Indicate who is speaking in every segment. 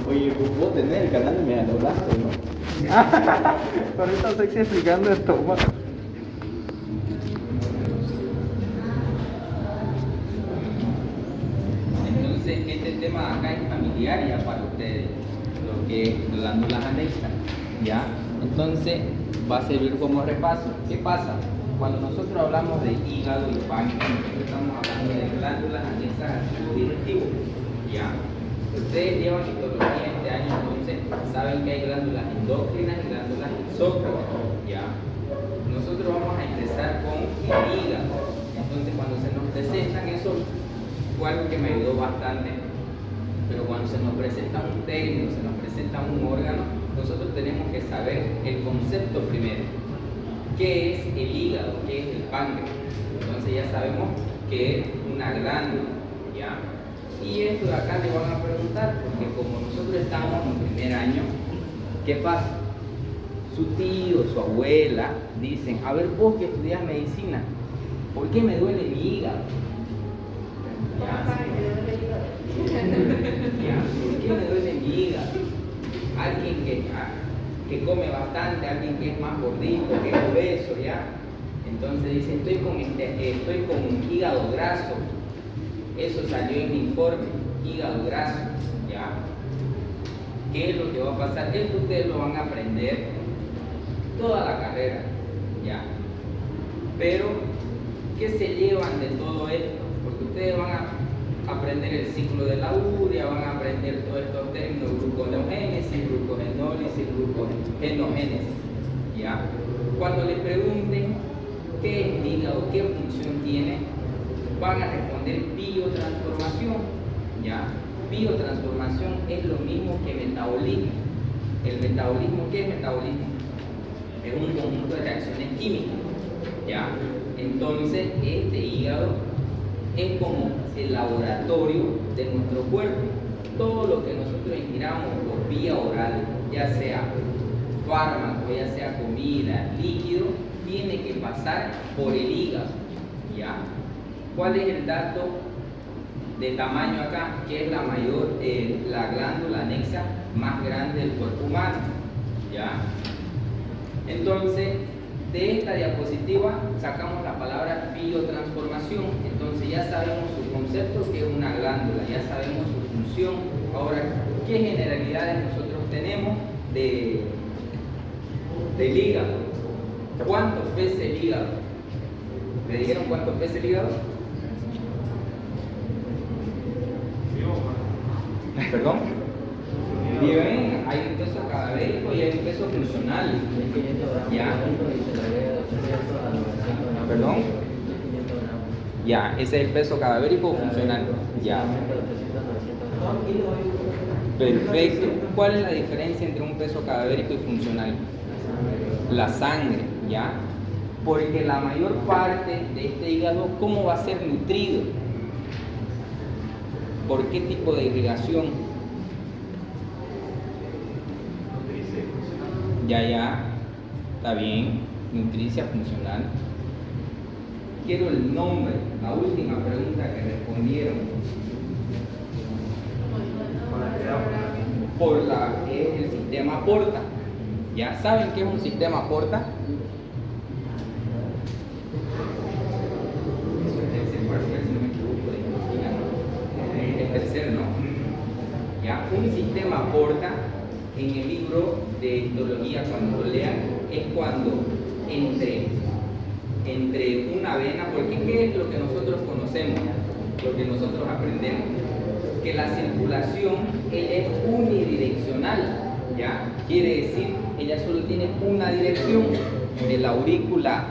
Speaker 1: Oye, vos tenés el canal de Megaloblasto, ¿no?
Speaker 2: Ahorita estoy explicando esto.
Speaker 3: Entonces, este tema de acá es familiar ya para ustedes, lo que es glándulas anexas, ¿ya? Entonces, va a servir como repaso. ¿Qué pasa? Cuando nosotros hablamos de hígado y páncreas, nosotros estamos hablando de glándulas anexas al tubo digestivo, ¿ya? Ustedes llevan histología este año, entonces saben que hay glándulas endócrinas y glándulas exócrinas, ¿ya? Nosotros vamos a empezar con el hígado. Entonces, cuando se nos presentan eso, fue algo que me ayudó bastante, pero cuando se nos presenta un término, se nos presenta un órgano, nosotros tenemos que saber el concepto primero. ¿Qué es el hígado? ¿Qué es el páncreas? Entonces ya sabemos que es una glándula, ¿ya? Y esto de acá le van a preguntar, porque como nosotros estamos en primer año, ¿qué pasa? Su tío, su abuela, dicen, a ver vos que estudias medicina, ¿por qué me duele mi hígado? ¿Ya? ¿Por qué me duele mi hígado? Alguien que come bastante, alguien que es más gordito, que es obeso, ¿ya? Entonces dice, estoy con hígado graso. Eso salió en mi informe, hígado graso, ¿ya? ¿Qué es lo que va a pasar? Esto ustedes lo van a aprender toda la carrera, ¿ya? Pero, ¿qué se llevan de todo esto? Porque ustedes van a aprender el ciclo de la urea, van a aprender todos estos términos, gluconeogénesis, glucogenólisis, glucogenogénesis, ¿ya? Cuando les pregunten qué es el hígado, qué función tiene, van a responder biotransformación, ¿ya? Biotransformación es lo mismo que metabolismo. ¿El metabolismo qué es metabolismo? Es un conjunto de reacciones químicas, ¿ya? Entonces, este hígado es como el laboratorio de nuestro cuerpo. Todo lo que nosotros ingiramos por vía oral, ya sea fármaco, ya sea comida, líquido, tiene que pasar por el hígado, ¿ya? ¿Cuál es el dato de tamaño acá? Que es la glándula anexa más grande del cuerpo humano, ¿ya? Entonces, de esta diapositiva sacamos la palabra biotransformación. Entonces ya sabemos su concepto, que es una glándula, ya sabemos su función. Ahora, ¿qué generalidades nosotros tenemos del hígado? ¿Cuánto pesa el hígado? ¿Me dijeron cuánto pesa el hígado? ¿Perdón? Bien, hay un peso cadavérico y hay un peso funcional. ¿Ya? ¿Perdón? Ya, ese es el peso cadavérico o funcional. Ya. Perfecto. ¿Cuál es la diferencia entre un peso cadavérico y funcional? La sangre, ¿ya? Porque la mayor parte de este hígado, ¿cómo va a ser nutrido? ¿Por qué tipo de irrigación? Ya, está bien, nutricia funcional. Quiero el nombre, la última pregunta que respondieron. Por la que es el sistema Porta. ¿Ya saben qué es un sistema Porta? El tercer, ¿no? ¿Ya? Un sistema Porta, en el libro de histología, cuando lo lean, es cuando entre una vena, porque ¿qué es lo que nosotros conocemos? Lo que nosotros aprendemos, que la circulación es unidireccional, ¿ya? Quiere decir, ella solo tiene una dirección, de la aurícula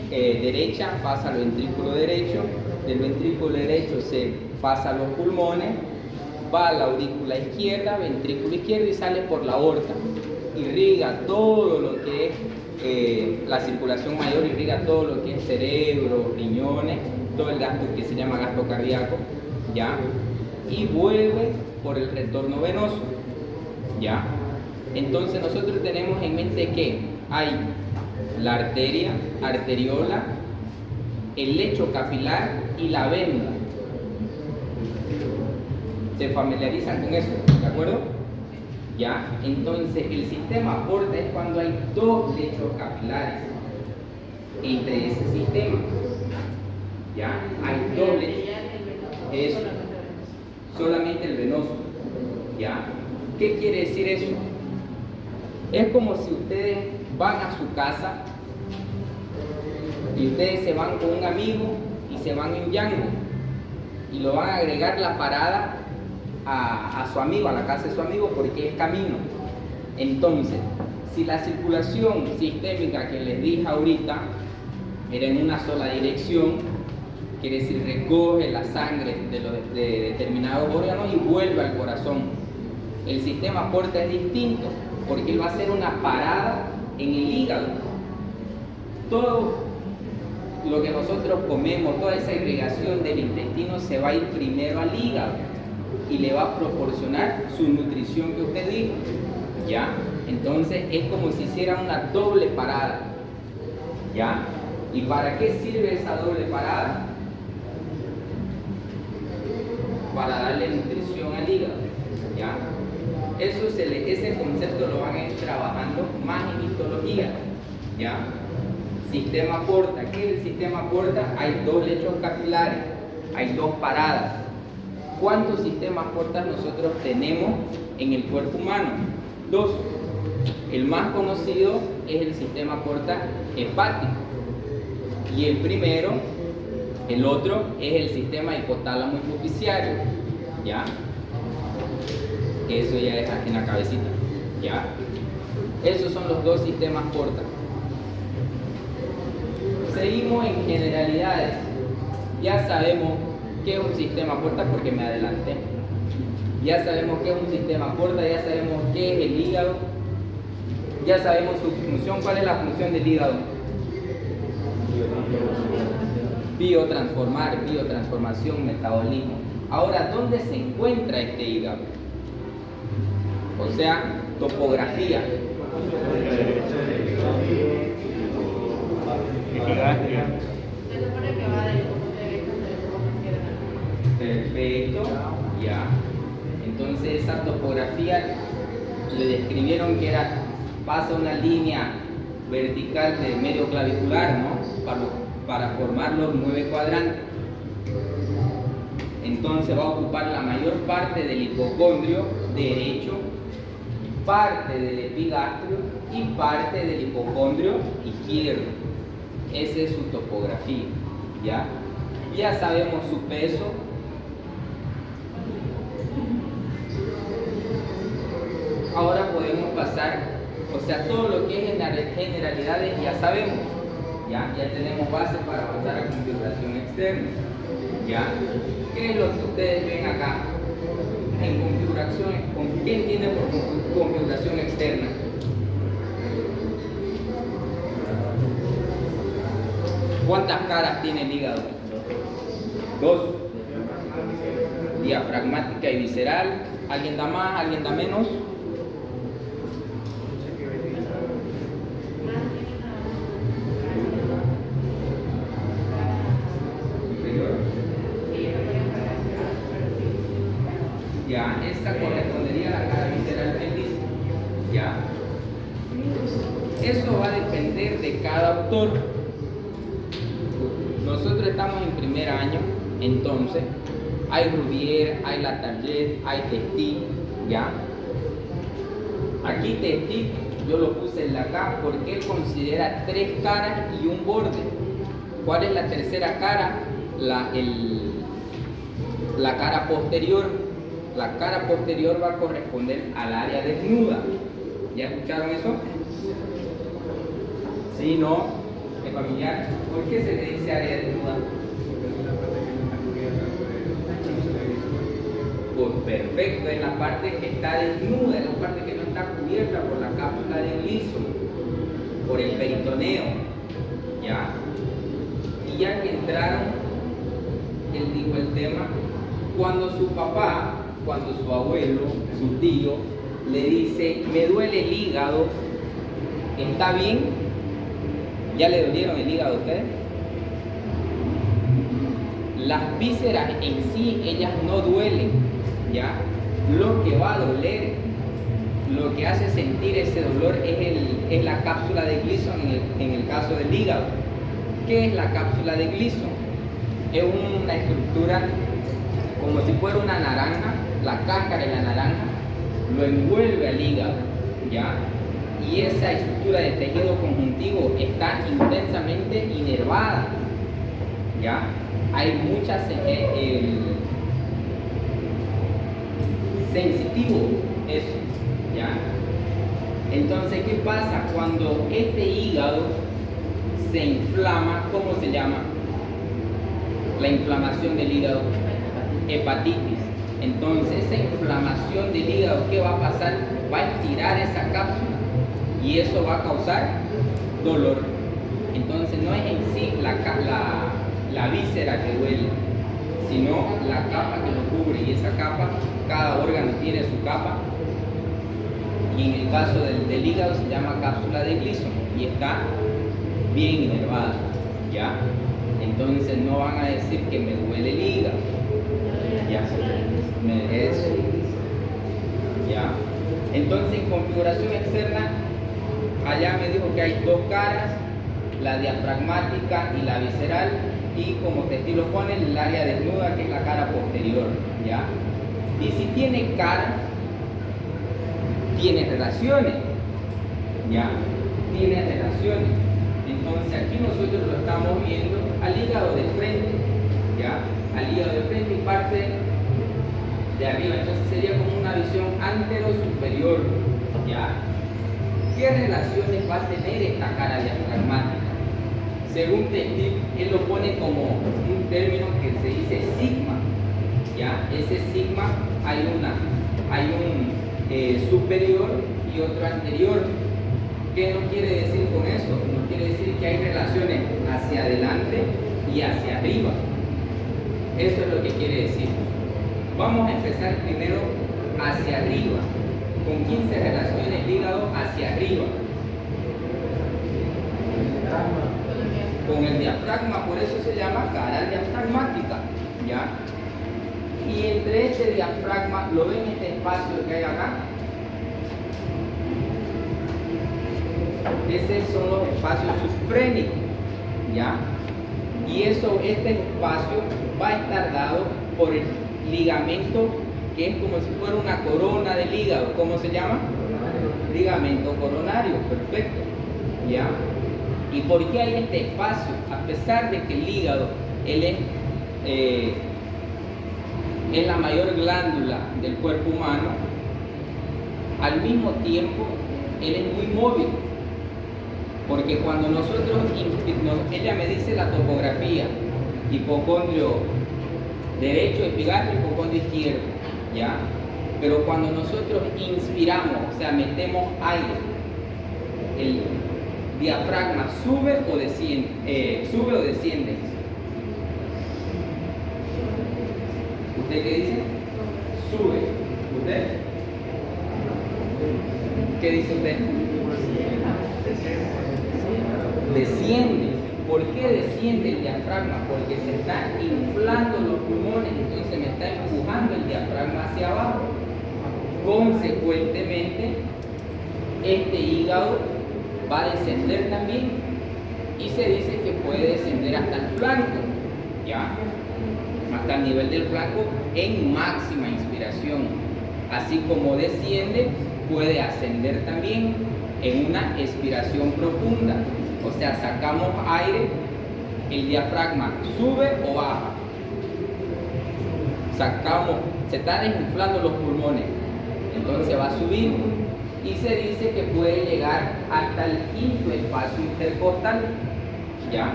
Speaker 3: derecha pasa al ventrículo derecho, del ventrículo derecho se pasa a los pulmones, va a la aurícula izquierda, ventrículo izquierdo y sale por la aorta. Irriga todo lo que es la circulación mayor, irriga todo lo que es cerebro, riñones, todo el gasto que se llama gasto cardíaco, ¿ya? Y vuelve por el retorno venoso, ¿ya? Entonces nosotros tenemos en mente que hay la arteria, arteriola, el lecho capilar y la vena. Se familiarizan con eso, ¿de acuerdo? ¿Ya? Entonces, el sistema aporta es cuando hay dos lechos capilares entre ese sistema. ¿Ya? Hay dos lechos. Eso. Solamente el venoso. ¿Ya? ¿Qué quiere decir eso? Es como si ustedes van a su casa y ustedes se van con un amigo y se van en Yango y lo van a agregar la parada a su amigo, a la casa de su amigo, porque es camino. Entonces, si la circulación sistémica que les dije ahorita era en una sola dirección, quiere decir recoge la sangre de determinados órganos y vuelve al corazón. El sistema porta es distinto, porque él va a hacer una parada en el hígado. Todo lo que nosotros comemos, toda esa irrigación del intestino se va a ir primero al hígado y le va a proporcionar su nutrición que usted dijo, ¿ya? Entonces es como si hiciera una doble parada, ¿ya? ¿Y para qué sirve esa doble parada? Para darle nutrición al hígado, ¿ya? Ese concepto lo van a ir trabajando más en histología, ¿ya? Sistema porta. ¿Qué es el sistema porta? Hay dos lechos capilares, hay dos paradas. ¿Cuántos sistemas portas nosotros tenemos en el cuerpo humano? Dos. El más conocido es el sistema porta hepático. Y el primero, el otro, es el sistema hipotálamo hipofisiario. ¿Ya? Eso ya es en la cabecita. ¿Ya? Esos son los dos sistemas porta. Seguimos en generalidades. Ya sabemos qué es un sistema porta porque me adelanté. Ya sabemos qué es un sistema porta, ya sabemos qué es el hígado, ya sabemos su función. ¿Cuál es la función del hígado? Biotransformar, biotransformación, metabolismo. Ahora, ¿dónde se encuentra este hígado? O sea, topografía. Perfecto, ya. Entonces esa topografía le describieron que pasa una línea vertical de medio clavicular, ¿no? Para formar los 9 cuadrantes. Entonces va a ocupar la mayor parte del hipocondrio derecho, parte del epigastrio y parte del hipocondrio izquierdo. Esa es su topografía, ¿ya? Ya sabemos su peso. Ahora podemos pasar, o sea, todo lo que es generalidades ya sabemos, ya tenemos base para avanzar a configuración externa, ¿ya? ¿Qué es lo que ustedes ven acá? En configuración, ¿qué entienden por configuración externa? ¿Cuántas caras tiene el hígado? 2. Diafragmática y visceral. ¿Alguien da más? ¿Alguien da menos? Ya, esta correspondería a la cara visceral feliz. Ya. Eso va a depender de cada autor. Nosotros estamos en primer año, entonces hay Rubier, hay Latarjet, hay Testit, ¿ya? Aquí Testit yo lo puse en la K porque él considera 3 caras y un borde. ¿Cuál es la tercera cara? La cara posterior. La cara posterior va a corresponder al área desnuda. ¿Ya escucharon eso? ¿Sí, no? ¿Es familiar? ¿Por qué se le dice área desnuda? Pues perfecto, es la parte que está desnuda, es la parte que no está cubierta por la cápsula del liso, por el peritoneo. ¿Ya? Y ya que entraron, él dijo el tema, cuando su papá, cuando su abuelo, su tío, le dice, me duele el hígado, ¿está bien? ¿Ya le dolieron el hígado a ustedes? Las vísceras en sí, ellas no duelen, ¿ya? Lo que va a doler, lo que hace sentir ese dolor es la cápsula de Gleason en el caso del hígado. ¿Qué es la cápsula de Gleason? Es una estructura como si fuera una naranja, la cáscara de la naranja lo envuelve al hígado, ¿ya? Y esa estructura de tejido conjuntivo está intensamente inervada, ¿ya? Hay muchas sensitivo eso, ¿ya? Entonces, ¿qué pasa? Cuando este hígado se inflama, ¿cómo se llama? La inflamación del hígado, hepatitis. Entonces, esa inflamación del hígado, ¿qué va a pasar? Va a estirar esa cápsula y eso va a causar dolor. Entonces, no es en sí la víscera que duele, sino la capa que lo cubre, y esa capa, cada órgano tiene su capa, y en el caso del hígado se llama cápsula de Gleason y está bien inervada, ¿ya? Entonces no van a decir que me duele el hígado, ¿ya? Eso, ¿ya? Entonces, en configuración externa, allá me dijo que hay dos caras, la diafragmática y la visceral, y como testigo lo pone, el área desnuda, que es la cara posterior, ¿ya? Y si tiene cara, tiene relaciones, ¿ya? Tiene relaciones. Entonces aquí nosotros lo estamos viendo al hígado de frente, ¿ya? Al hígado de frente y parte de arriba. Entonces sería como una visión antero-superior, ¿ya? ¿Qué relaciones va a tener esta cara diafragmática? Según Testil, él lo pone como un término que se dice sigma, ¿ya? Ese sigma hay un superior y otro anterior. ¿Qué nos quiere decir con eso? Nos quiere decir que hay relaciones hacia adelante y hacia arriba. Eso es lo que quiere decir. Vamos a empezar primero hacia arriba. ¿Con quién se relaciona el hígado hacia arriba? Con el diafragma, por eso se llama cara diafragmática, ¿ya? Y entre este diafragma, ¿lo ven este espacio que hay acá? Esos son los espacios subfrénicos, ¿ya? Y este espacio va a estar dado por el ligamento, que es como si fuera una corona del hígado. ¿Cómo se llama? Ligamento coronario, perfecto, ¿ya? ¿Y por qué hay este espacio? A pesar de que el hígado, él es la mayor glándula del cuerpo humano, al mismo tiempo, él es muy móvil. Porque cuando nosotros, ella me dice la topografía, hipocondrio derecho, epigastrio, hipocondrio izquierdo, ¿ya? Pero cuando nosotros inspiramos, o sea, metemos aire, el diafragma sube o desciende, ¿Usted qué dice? Sube. ¿Usted? ¿Qué dice usted? Desciende. ¿Por qué desciende el diafragma? Porque se están inflando los pulmones, entonces me está empujando el diafragma hacia abajo. Consecuentemente, este hígado va a descender también, y se dice que puede descender hasta el flanco, ¿ya? Hasta el nivel del flanco en máxima inspiración. Así como desciende, puede ascender también en una expiración profunda. O sea, sacamos aire, el diafragma sube o baja. Sacamos, se están desinflando los pulmones, entonces va a subir, y se dice que puede llegar hasta el quinto espacio intercostal, ¿ya?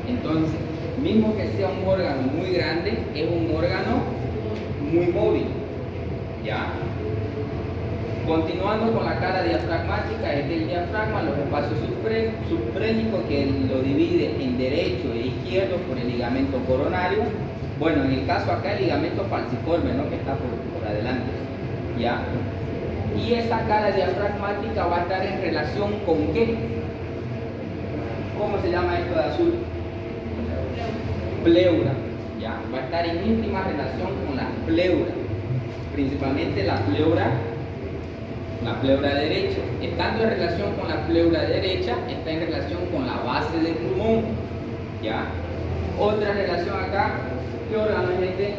Speaker 3: Entonces, mismo que sea un órgano muy grande, es un órgano muy móvil, ¿ya? Continuando con la cara diafragmática, es del diafragma, los espacios subfrénicos, que lo divide en derecho e izquierdo por el ligamento coronario. Bueno, en el caso acá el ligamento falciforme, ¿no? Que está por adelante, ¿ya? Y esa cara diafragmática va a estar en relación con ¿qué? ¿Cómo se llama esto de azul? Pleura, ¿ya? ¿ya? Va a estar en íntima relación con la pleura, principalmente la pleura derecha. Estando en relación con la pleura derecha, está en relación con la base del pulmón, ¿ya? Otra relación acá, ¿qué órgano es este?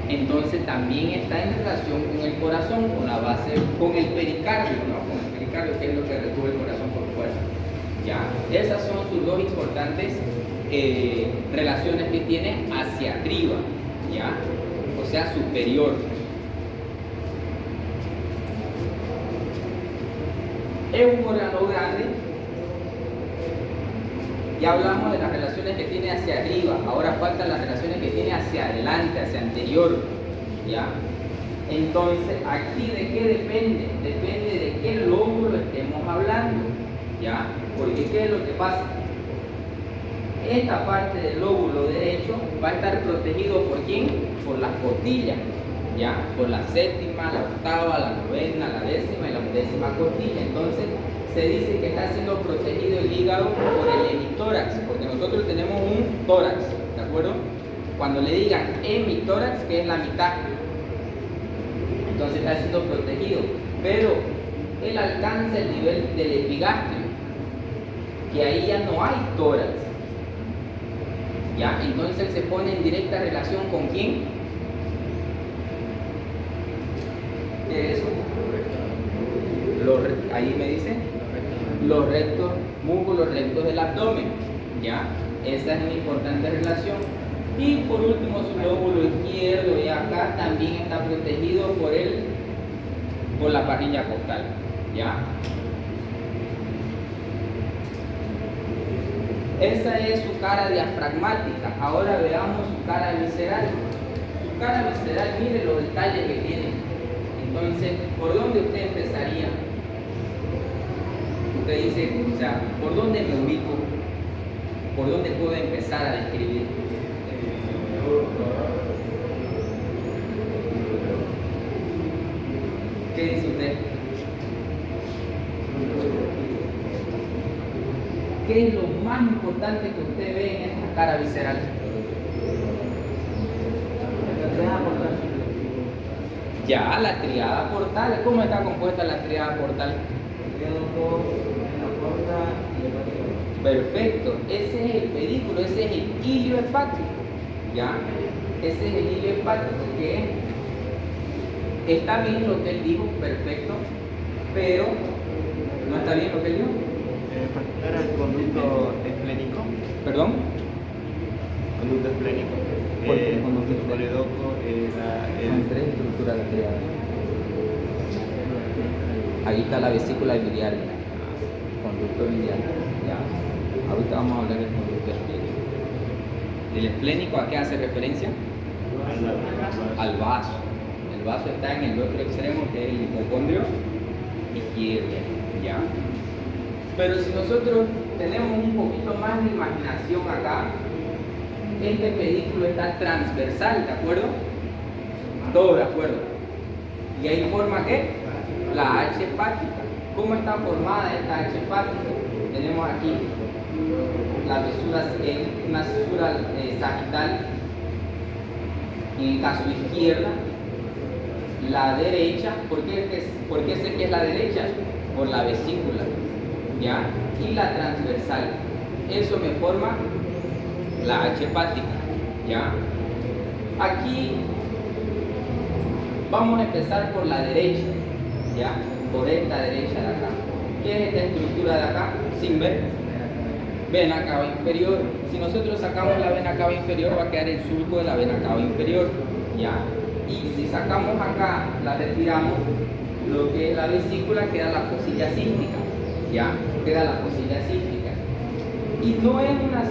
Speaker 3: Entonces también está en relación con el corazón, con la base, con el pericardio, ¿no? Con el pericardio, que es lo que recubre el corazón por fuera, ¿ya? Esas son sus dos importantes relaciones que tiene hacia arriba, ¿ya? O sea, superior. Es un órgano grande. Ya hablamos de las relaciones que tiene hacia arriba, ahora faltan las relaciones que tiene hacia adelante, hacia anterior, ¿ya? Entonces, aquí ¿de qué depende? Depende de qué lóbulo estemos hablando, ¿ya? Porque ¿qué es lo que pasa? Esta parte del lóbulo derecho va a estar protegido ¿por quién? Por las costillas, ¿ya? Por la séptima, la octava, la novena, la décima y la undécima costilla. Entonces, se dice que está siendo protegido el hígado por el hemitórax, porque nosotros tenemos un tórax, ¿de acuerdo? Cuando le digan hemitórax, que es la mitad, entonces está siendo protegido, pero él alcanza el nivel del epigastrio, que ahí ya no hay tórax, ¿ya? Entonces él se pone en directa relación ¿con quién? ¿Qué es eso? Ahí me dice los rectos, músculos rectos del abdomen, ¿ya? Esa es una importante relación. Y por último su lóbulo izquierdo, y acá también está protegido por la parrilla costal, ¿ya? Esa es su cara diafragmática. Ahora veamos su cara visceral. Su cara visceral, mire los detalles que tiene. Entonces, ¿por dónde usted empezaría? Usted dice, o sea, ¿por dónde me ubico? ¿Por dónde puedo empezar a describir? ¿Qué dice usted? ¿Qué es lo más importante que usted ve en esta cara visceral? Ya, la tríada portal. ¿Cómo está compuesta la tríada portal? Perfecto, ese es el pedículo, ese es el hilio hepático, ¿ya? Ese es el hilio hepático, que está bien lo que él dijo, perfecto, pero no está bien lo que él dijo.
Speaker 2: ¿Era el conducto esplénico?
Speaker 3: ¿Perdón?
Speaker 2: Conducto esplénico.
Speaker 3: ¿Cuál es el conducto esplénico?
Speaker 2: Coledoco era
Speaker 3: Son tres estructuras de la tríada. Ahí está la vesícula biliar, conducto biliar, ¿ya? Ahorita vamos a hablar del conducto esplénico. ¿El esplénico a qué hace referencia? Al vaso. El vaso está en el otro extremo, que es el hipocondrio izquierdo, ¿ya? Pero si nosotros tenemos un poquito más de imaginación acá, este pedículo está transversal, ¿de acuerdo? Todo de acuerdo. ¿Y ahí forma qué? La H hepática. ¿Cómo está formada esta H hepática? Tenemos aquí la fisura, una fisura sagital, en el caso izquierda, la derecha. ¿Por qué sé que es la derecha? Por la vesícula, ¿ya? Y la transversal. Eso me forma la H hepática, ¿ya? Aquí vamos a empezar por la derecha, ¿ya? Por esta derecha de acá. ¿Qué es esta estructura de acá? Sin ver. Vena cava inferior. Si nosotros sacamos la vena cava inferior, va a quedar el surco de la vena cava inferior, ¿ya? Y si sacamos acá, la retiramos, lo que es la vesícula, queda la fosilla cística, ¿ya? Queda la fosilla cística. Y no es una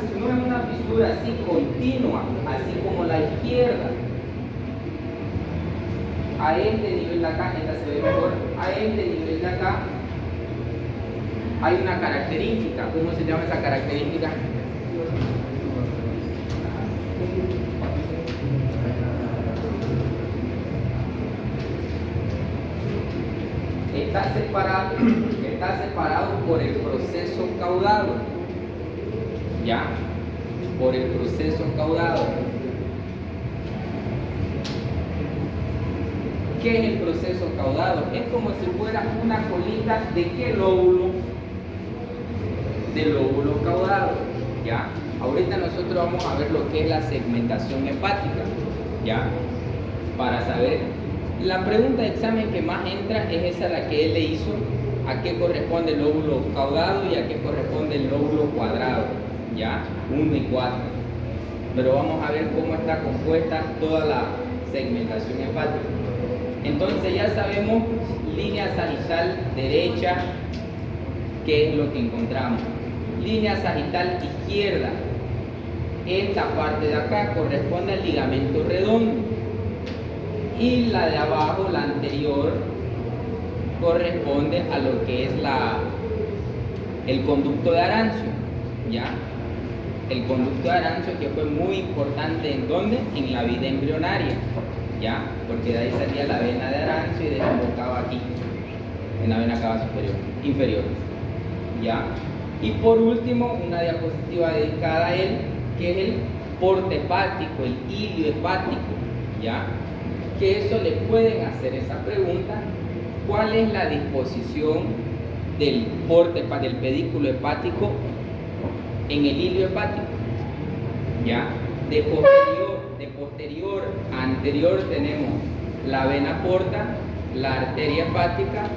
Speaker 3: fisura así continua, así como la izquierda. A este nivel de acá, esta se ve mejor, a este nivel de acá hay una característica. ¿Cómo se llama esa característica? Está separado por el proceso caudado, ¿ya? por el proceso caudado. ¿Qué es el proceso caudado? Es como si fuera una colita de qué lóbulo, del lóbulo caudado, ¿ya? Ahorita nosotros vamos a ver lo que es la segmentación hepática, ¿ya? Para saber, la pregunta de examen que más entra es esa la que él le hizo, a qué corresponde el lóbulo caudado y a qué corresponde el lóbulo cuadrado, ¿ya? 1 y 4. Pero vamos a ver cómo está compuesta toda la segmentación hepática. Entonces ya sabemos línea sagital derecha, ¿qué es lo que encontramos? Línea sagital izquierda, esta parte de acá corresponde al ligamento redondo y la de abajo, la anterior, corresponde a lo que es el conducto de Arancio, ¿ya? El conducto de Arancio, que fue muy importante, ¿en dónde? En la vida embrionaria, ¿ya? Porque de ahí salía la vena de Arancio y desembocaba aquí, en la vena cava superior, inferior, ¿ya? Y por último, una diapositiva dedicada a él, que es el porte hepático, el hilio hepático, ¿ya? Que eso le pueden hacer esa pregunta: ¿cuál es la disposición del porte, del pedículo hepático en el hilio hepático? ¿Ya? De posterior a anterior tenemos la vena porta, la arteria hepática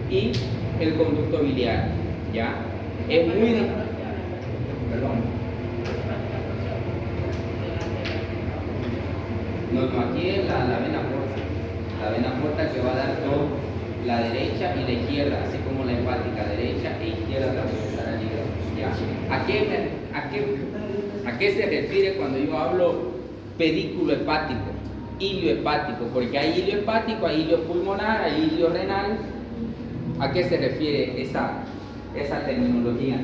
Speaker 3: y el conducto biliar, ¿ya? Es muy... Perdón. No, aquí es la vena porta. La vena porta que va a dar todo, la derecha y la izquierda, así como la hepática, derecha e izquierda también estará ligada, ¿ya? ¿A qué se refiere cuando yo hablo pedículo hepático, hilio hepático? Porque hay hilio hepático, hay hilio pulmonar, hay hilio renal. ¿A qué se refiere esa terminología?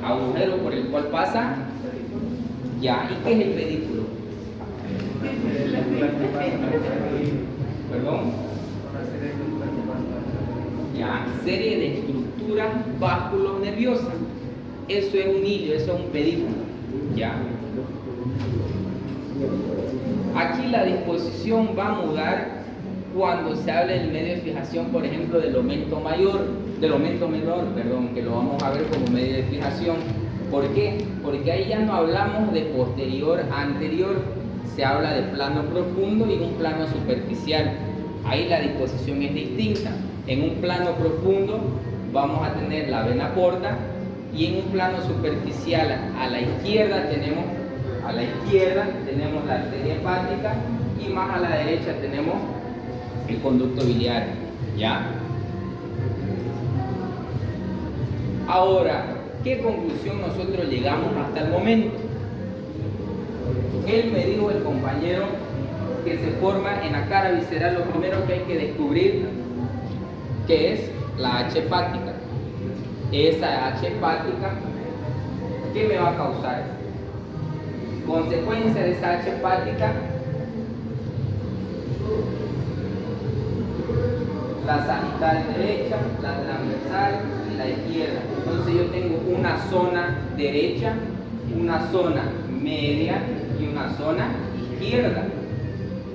Speaker 3: Agujero por el cual pasa. Ya, ¿y qué es el pedículo? ¿Perdón? Ya, serie de estructuras vasculonerviosas. Eso es un hilio, eso es un pedículo. Ya. Aquí la disposición va a mudar cuando se hable del medio de fijación, por ejemplo, del aumento menor, perdón, que lo vamos a ver como medio de fijación. ¿Por qué? Porque ahí ya no hablamos de posterior a anterior, se habla de plano profundo y un plano superficial. Ahí la disposición es distinta. En un plano profundo vamos a tener la vena porta y en un plano superficial a la izquierda tenemos la arteria hepática y más a la derecha tenemos el conducto biliar, ¿ya? Ahora, ¿qué conclusión nosotros llegamos hasta el momento? Él me dijo, el compañero, que se forma en la cara visceral. Lo primero que hay que descubrir, que es la H hepática. Esa H hepática, ¿qué me va a causar? Consecuencia de esa H hepática, la sagital derecha, la transversal y la izquierda. Entonces yo tengo una zona derecha, una zona media y una zona izquierda.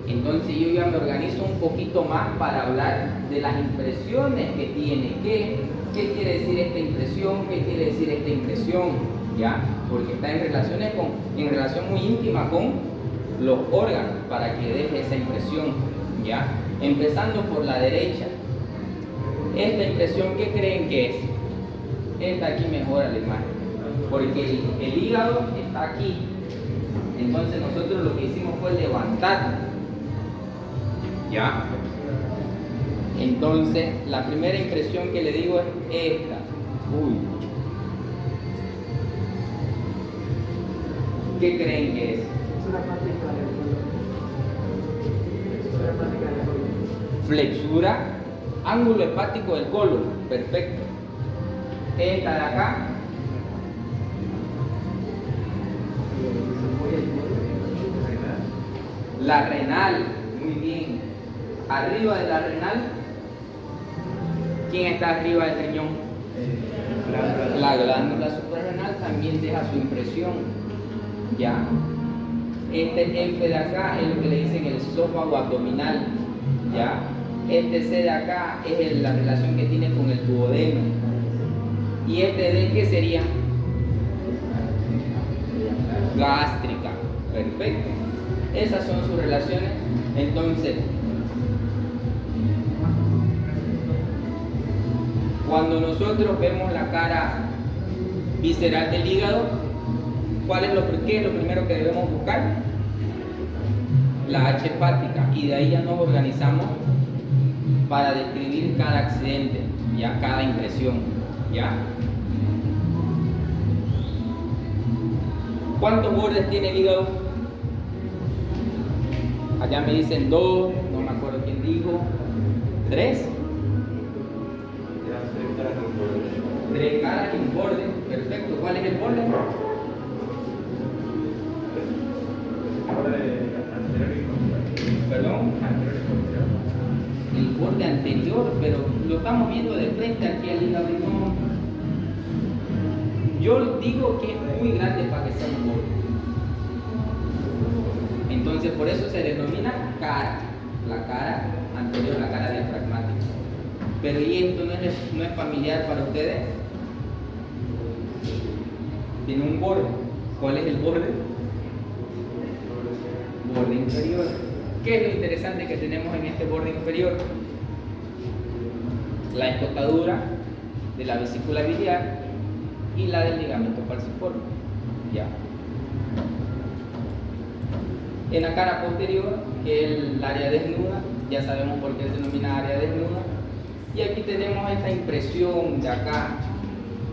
Speaker 3: Entonces yo ya me organizo un poquito más para hablar de las impresiones que tiene. ¿Qué quiere decir esta impresión? ¿Qué quiere decir esta impresión? ¿Ya? Porque está en relación muy íntima con los órganos para que deje esa impresión, ¿ya? Empezando por la derecha. Esta impresión, ¿qué creen que es? Esta aquí mejora la imagen, porque el hígado está aquí. Entonces nosotros lo que hicimos fue levantarlo, ¿ya? Entonces la primera impresión que le digo es esta. ¿Qué creen que es? Flexura, ángulo hepático del colon, perfecto. Esta de acá, la renal, muy bien. Arriba de la renal, ¿quién está arriba del riñón? La glándula suprarrenal también deja su impresión, ¿ya? Este F de acá es lo que le dicen el esófago abdominal, ¿ya? Este C de acá es la relación que tiene con el duodeno. ¿Y este D qué sería? Gástrica. Perfecto. Esas son sus relaciones. Entonces, cuando nosotros vemos la cara visceral del hígado, ¿qué es lo primero que debemos buscar? La H hepática, y de ahí ya nos organizamos para describir cada accidente, ya cada impresión, ¿ya? ¿Cuántos bordes tiene el hígado? Allá me dicen 2, no me acuerdo quién dijo, 3. 3 caras y un borde, perfecto. ¿Cuál es el borde? Perdón. El borde anterior, pero lo estamos viendo de frente aquí al hígado. No. Yo digo que es muy grande para que sea un borde. Entonces por eso se denomina cara, la cara anterior, la cara diafragmática. Pero ¿y esto no es familiar para ustedes? Tiene un borde. ¿Cuál es el borde? Borde inferior. ¿Qué es lo interesante que tenemos en este borde inferior? La escotadura de la vesícula biliar y la del ligamento falciforme. Ya. En la cara posterior, que es el área desnuda, ya sabemos por qué se denomina área desnuda. Y aquí tenemos esta impresión de acá,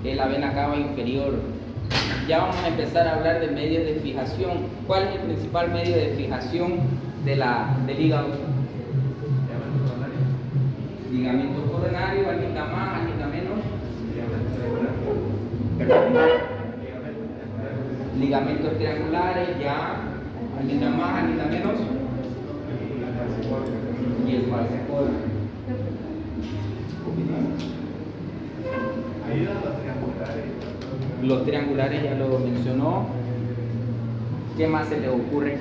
Speaker 3: que es la vena cava inferior. Ya vamos a empezar a hablar de medios de fijación. ¿Cuál es el principal medio de fijación del hígado? Ligamento coronario, alguien más, alguien menos. ¿Perdón? Ligamentos triangulares, ya. Alguien más, alguien menos. Y el falciforme. Los triangulares ya lo mencionó. ¿Qué más se le ocurre?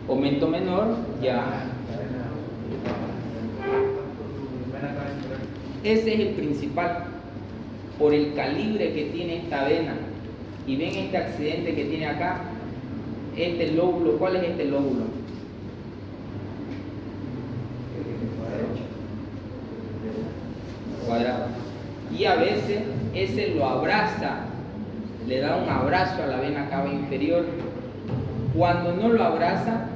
Speaker 3: Aumento menor, ya. Ese es el principal, por el calibre que tiene esta vena. Y ven este accidente que tiene acá, este lóbulo. ¿Cuál es este lóbulo? Cuadrado. Y a veces ese lo abraza, le da un abrazo a la vena cava inferior. Cuando no lo abraza,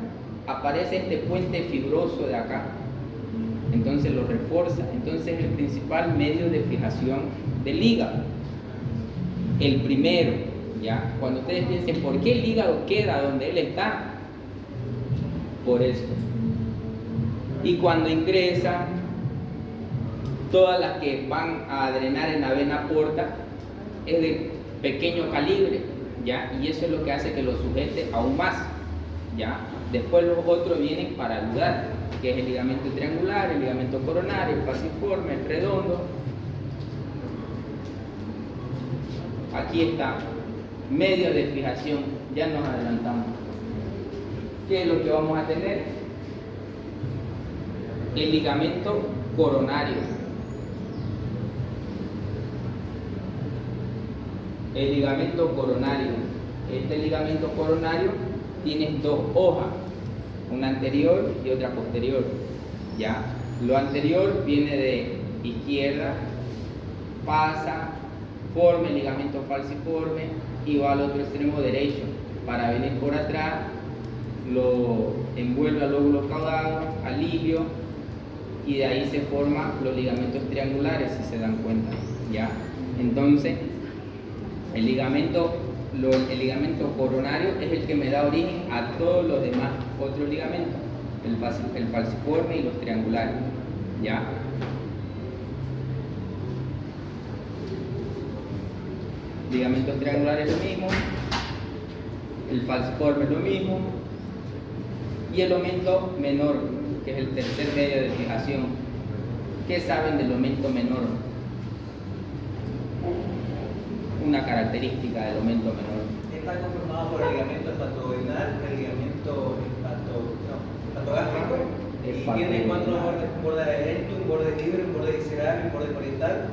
Speaker 3: aparece este puente fibroso de acá. Entonces lo refuerza. Entonces es el principal medio de fijación del hígado. El primero, ¿ya? Cuando ustedes piensen, ¿por qué el hígado queda donde él está? Por esto. Y cuando ingresa, todas las que van a drenar en la vena porta es de pequeño calibre, ¿ya? Y eso es lo que hace que lo sujete aún más, ¿ya? Después los otros vienen para ayudar, que es el ligamento triangular, el ligamento coronario, el falciforme, el redondo. Aquí está, medios de fijación, ya nos adelantamos. ¿Qué es lo que vamos a tener? El ligamento coronario. El ligamento coronario. Este ligamento coronario tiene dos hojas, una anterior y otra posterior. ¿Ya? Lo anterior viene de izquierda, pasa, forma el ligamento falciforme y va al otro extremo derecho. Para venir por atrás, lo envuelve al lóbulo caudado, al ilio, y de ahí se forman los ligamentos triangulares, si se dan cuenta. ¿Ya? Entonces, el ligamento coronario es el que me da origen a todos los demás otros ligamentos, el falciforme y los triangulares. ¿Ya? Ligamentos triangulares lo mismo, el falciforme es lo mismo, y el aumento menor, que es el tercer medio de fijación. ¿Qué saben del aumento menor? Una característica del aumento menor.
Speaker 4: Está conformado por el ligamento hepatovenal, el ligamento hepatogástrico, y tiene 4 bordes: un borde adherente, un borde libre, un borde visceral, un borde parietal,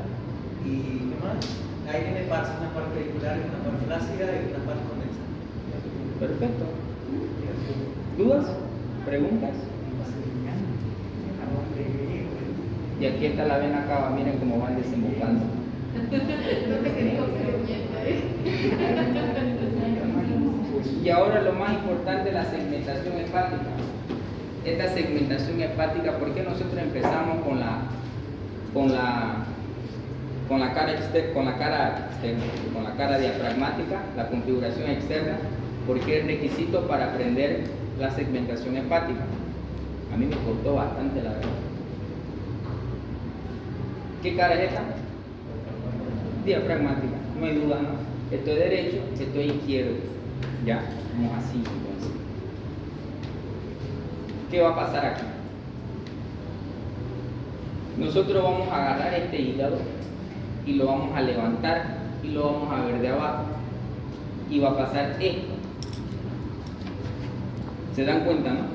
Speaker 4: y ¿qué más? Ahí tiene partes, una parte vehicular, una parte flácida y una parte convexa.
Speaker 3: Perfecto. ¿Dudas? ¿Preguntas? Y aquí está la vena cava, miren cómo van desembocando. Y ahora lo más importante, la segmentación hepática. Esta segmentación hepática, ¿por qué nosotros empezamos con la cara diafragmática, la configuración externa? Porque es requisito para aprender la segmentación hepática. A mí me costó bastante, la verdad. ¿Qué cara es esta? Diafragmática, no hay duda, ¿no? Esto es derecho, esto es izquierdo. Ya, como así entonces. ¿Qué va a pasar aquí? Nosotros vamos a agarrar este hígado y lo vamos a levantar y lo vamos a ver de abajo. Y va a pasar esto. ¿Se dan cuenta, no?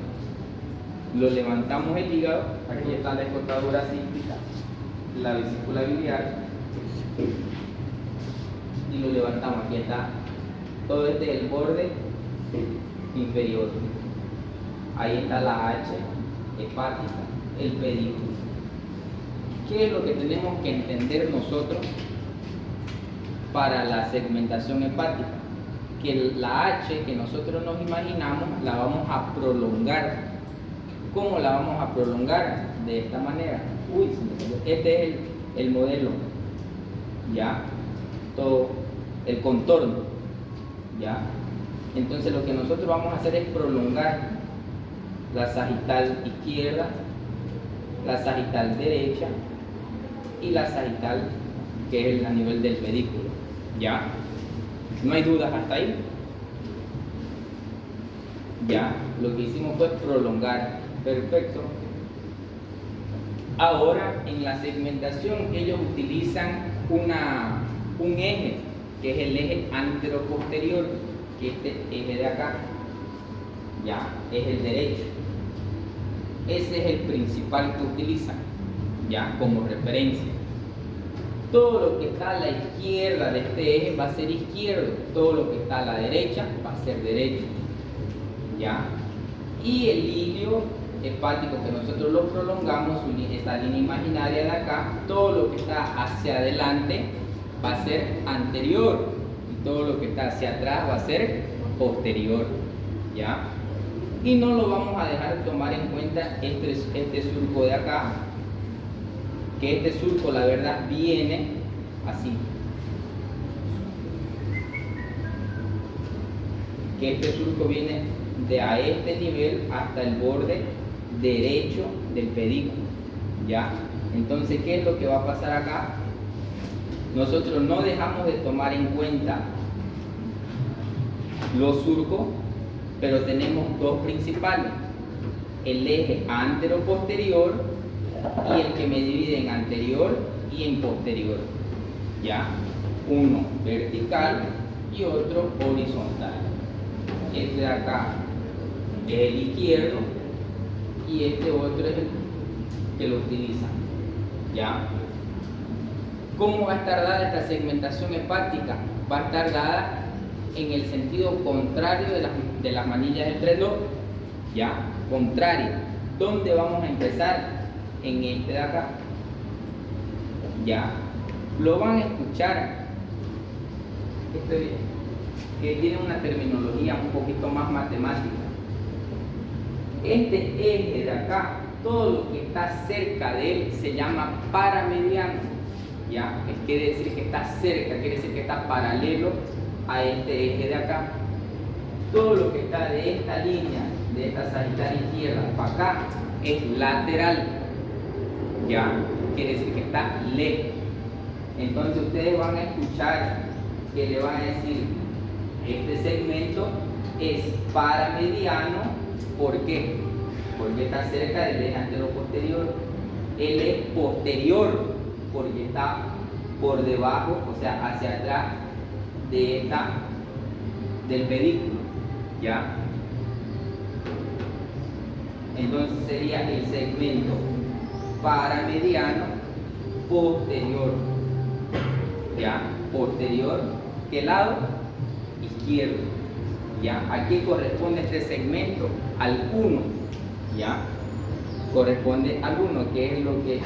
Speaker 3: Lo levantamos el hígado, aquí está la escotadura cíclica, la vesícula biliar, y lo levantamos. Aquí está todo este es el borde inferior. Ahí está la H hepática, el pedículo. ¿Qué es lo que tenemos que entender nosotros para la segmentación hepática? Que la H que nosotros nos imaginamos la vamos a prolongar. ¿Cómo la vamos a prolongar? De esta manera. Este es el modelo, ¿ya? Todo el contorno, ¿ya? Entonces lo que nosotros vamos a hacer es prolongar la sagital izquierda, la sagital derecha y la sagital que es a nivel del pedículo, ¿ya? ¿No hay dudas hasta ahí? Ya, lo que hicimos fue prolongar. Perfecto. Ahora, en la segmentación, ellos utilizan un eje, que es el eje anteroposterior, que este eje de acá, ya, es el derecho. Ese es el principal que utilizan, ya, como referencia. Todo lo que está a la izquierda de este eje va a ser izquierdo, todo lo que está a la derecha va a ser derecho, ¿ya? Y el hilio hepático que nosotros lo prolongamos, esta línea imaginaria de acá, todo lo que está hacia adelante va a ser anterior y todo lo que está hacia atrás va a ser posterior, ¿ya? Y no lo vamos a dejar tomar en cuenta este surco de acá, que este surco la verdad viene así, que este surco viene de a este nivel hasta el borde derecho del pedículo, ¿ya? Entonces, ¿qué es lo que va a pasar acá? Nosotros no dejamos de tomar en cuenta los surcos, pero tenemos dos principales: el eje antero-posterior y el que me divide en anterior y en posterior, ¿ya? Uno vertical y otro horizontal. Este de acá es el izquierdo y este otro es el que lo utiliza, ¿ya? ¿Cómo va a estar dada esta segmentación hepática? Va a estar dada en el sentido contrario de las manillas del reloj, ¿ya? Contrario. ¿Dónde vamos a empezar? En este de acá, ¿ya? Lo van a escuchar. Que tiene una terminología un poquito más matemática. Este eje de acá, todo lo que está cerca de él se llama paramediano, ¿ya? Quiere decir que está cerca, quiere decir que está paralelo a este eje de acá. Todo lo que está de esta línea, de esta sagital izquierda para acá, es lateral, ¿ya? Quiere decir que está lejos. Entonces ustedes van a escuchar que le van a decir: este segmento es paramediano. ¿Por qué? Porque está cerca del eje anteroposterior. Él es posterior porque está por debajo, o sea, hacia atrás del pedículo, ¿ya? Entonces sería el segmento paramediano posterior, ¿ya? Posterior, ¿qué lado? Izquierdo, ¿ya? ¿A qué corresponde este segmento? Al 1, ¿ya? Corresponde al 1, que es lo que...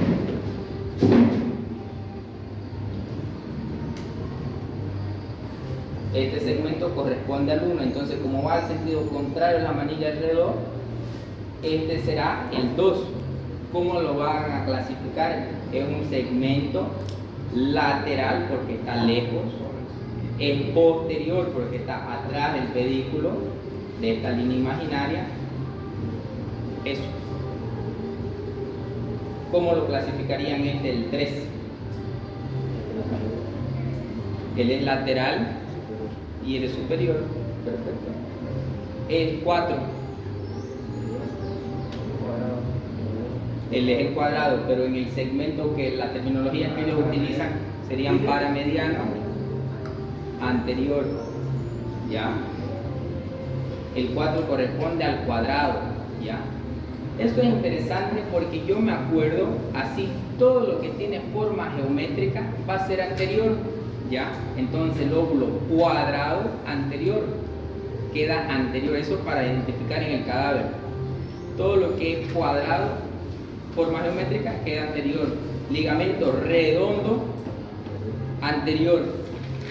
Speaker 3: Este segmento corresponde al 1, entonces como va al sentido contrario de la manilla del reloj, este será el 2. ¿Cómo lo van a clasificar? Es un segmento lateral porque está lejos, es posterior porque está atrás del pedículo de esta línea imaginaria. Eso. ¿Cómo lo clasificarían el 3? Él es lateral y él es superior. Perfecto. El 4. Él es el cuadrado, pero en el segmento que la terminología que ellos utilizan serían paramediano anterior, ¿ya? El 4 corresponde al cuadrado, ¿ya? Esto es interesante porque yo me acuerdo, así todo lo que tiene forma geométrica va a ser anterior, ¿ya? Entonces el óvulo cuadrado anterior queda anterior, eso para identificar en el cadáver. Todo lo que es cuadrado, forma geométrica, queda anterior. Ligamento redondo anterior,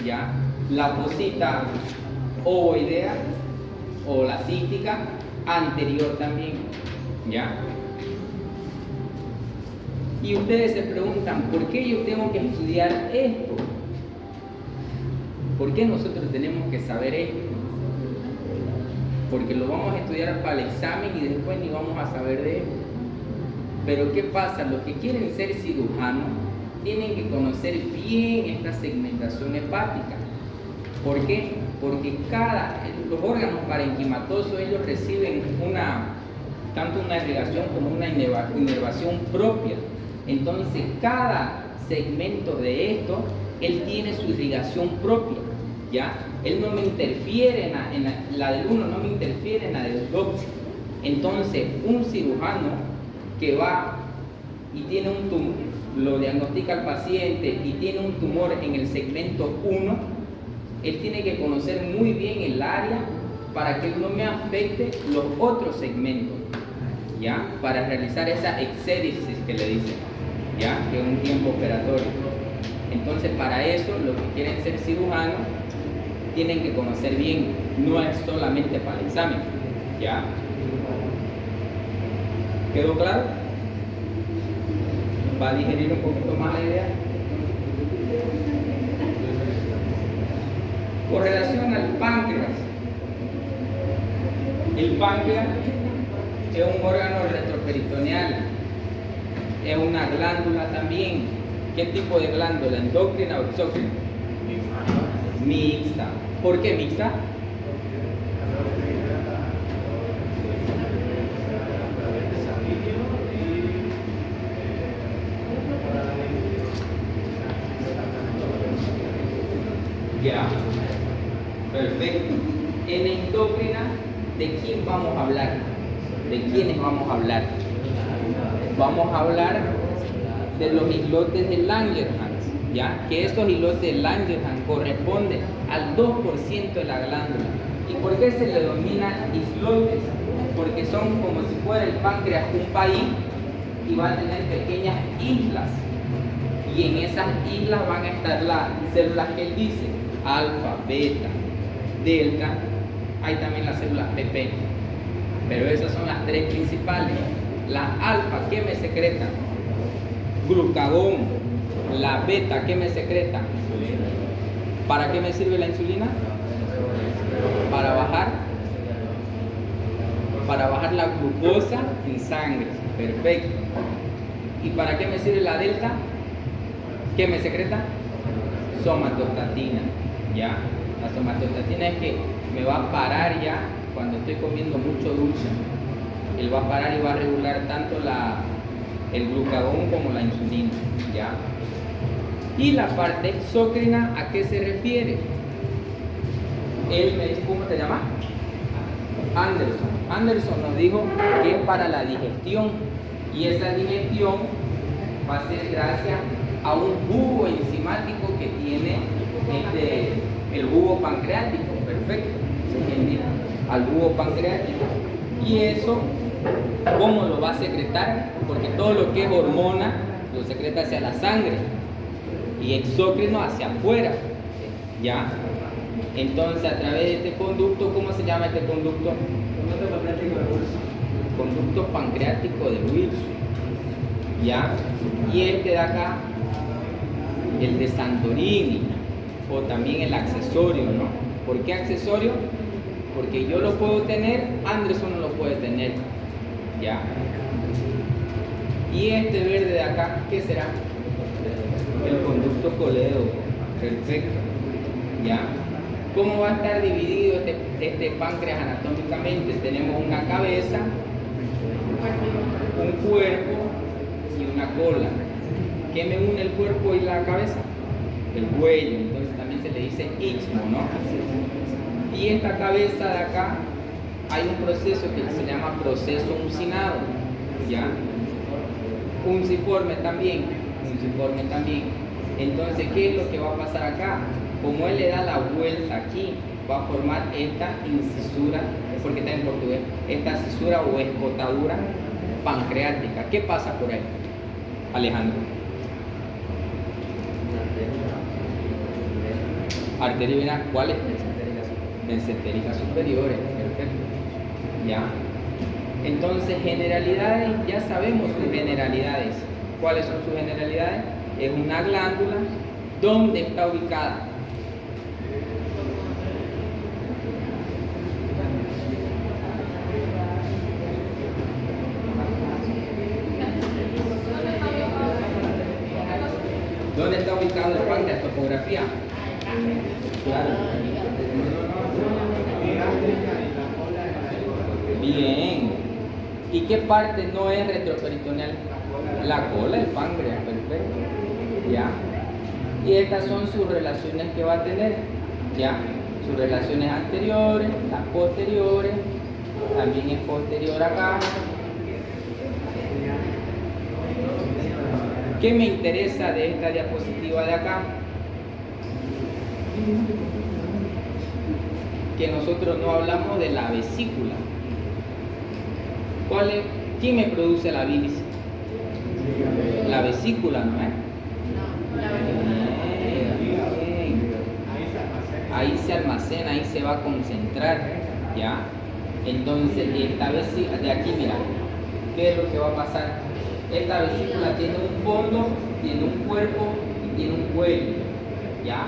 Speaker 3: ¿ya? La fosita ovoidea o la cística anterior también, ¿ya? Y ustedes se preguntan, ¿por qué yo tengo que estudiar esto? ¿Por qué nosotros tenemos que saber esto? Porque lo vamos a estudiar para el examen y después ni vamos a saber de esto. Pero ¿qué pasa? Los que quieren ser cirujanos tienen que conocer bien esta segmentación hepática. ¿Por qué? Porque los órganos parenquimatosos, ellos reciben tanto una irrigación como una inervación propia. Entonces cada segmento de esto, él tiene su irrigación propia, ¿ya? Él no me interfiere en la del 1, no me interfiere en la del 2. Entonces un cirujano que va y tiene un tumor, lo diagnostica al paciente y tiene un tumor en el segmento 1, él tiene que conocer muy bien el área para que no me afecte los otros segmentos, ¿ya? Para realizar esa exéresis que le dicen, ¿ya? Que es un tiempo operatorio. Entonces para eso los que quieren ser cirujanos tienen que conocer bien, no es solamente para el examen, ¿ya? ¿Quedó claro? ¿Va a digerir un poquito más la idea? Con relación al páncreas, el páncreas es un órgano retroperitoneal, es una glándula también. ¿Qué tipo de glándula? ¿Endocrina o exócrina? Mixta. ¿Por qué mixta? Ya, perfecto. En endocrina, ¿de quién vamos a hablar? ¿De quiénes vamos a hablar? Vamos a hablar de los islotes de Langerhans, ¿ya? Que estos islotes de Langerhans corresponden al 2% de la glándula. ¿Y por qué se le denomina islotes? Porque son como si fuera el páncreas un país y va a tener pequeñas islas. Y en esas islas van a estar las células que él dice, alfa, beta, delta, hay también las células PP, pero esas son las tres principales. La alfa, ¿qué me secreta? Glucagón. La beta, ¿qué me secreta? ¿Para qué me sirve la insulina? Para bajar la glucosa en sangre. Perfecto. ¿Y para qué me sirve la delta? ¿Qué me secreta? Somatostatina. ¿Ya? La somatostatina es que me va a parar ya cuando estoy comiendo mucho dulce. Él va a parar y va a regular tanto el glucagón como la insulina, ¿ya? Y la parte exócrina, ¿a qué se refiere? Él me dice, ¿cómo te llamas? Anderson. Anderson nos dijo que es para la digestión, y esa digestión va a ser gracias a un jugo enzimático que tiene el jugo pancreático, perfecto, se entiende, al jugo pancreático. Y eso, ¿cómo lo va a secretar? Porque todo lo que es hormona lo secreta hacia la sangre y exócrino hacia afuera, ¿ya? Entonces, a través de este conducto, ¿cómo se llama este conducto? Conducto pancreático de Wilson, ¿ya? Y este de acá, el de Santorini, o también el accesorio, ¿no? ¿Por qué accesorio? Porque yo lo puedo tener, Anderson no lo puede tener, ¿ya? Y este verde de acá, ¿qué será? El conducto colédoco, perfecto, ¿ya? ¿Cómo va a estar dividido este páncreas anatómicamente? Tenemos una cabeza, un cuerpo y una cola. ¿Qué me une el cuerpo y la cabeza? El cuello, entonces también se le dice istmo, ¿no? Y esta cabeza de acá, hay un proceso que se llama proceso uncinado, ¿ya? Unciforme también. Entonces, ¿qué es lo que va a pasar acá? Como él le da la vuelta aquí, va a formar esta incisura, porque está en portugués, esta cisura o escotadura pancreática. ¿Qué pasa por ahí, Alejandro? Arteria vena, ¿cuáles? Mesentéricas superiores, perfecto. ¿Ya? Entonces, generalidades, ya sabemos sus generalidades. ¿Cuáles son sus generalidades? Es una glándula. ¿Dónde está ubicada? ¿Dónde está ubicado el páncreas? Topografía. Claro. Bien. ¿Y qué parte no es retroperitoneal? La cola, el páncreas, perfecto. ¿Ya? Y estas son sus relaciones que va a tener, ¿ya? Sus relaciones anteriores, las posteriores, también es posterior acá. ¿Qué me interesa de esta diapositiva de acá? Que nosotros no hablamos de la vesícula. ¿Quién me produce la bilis? La vesícula, ¿no es? Ahí se almacena, ahí se va a concentrar, ¿ya? Entonces, esta vesícula, de aquí, mira, ¿qué es lo que va a pasar? Esta vesícula tiene un fondo, tiene un cuerpo y tiene un cuello, ¿ya?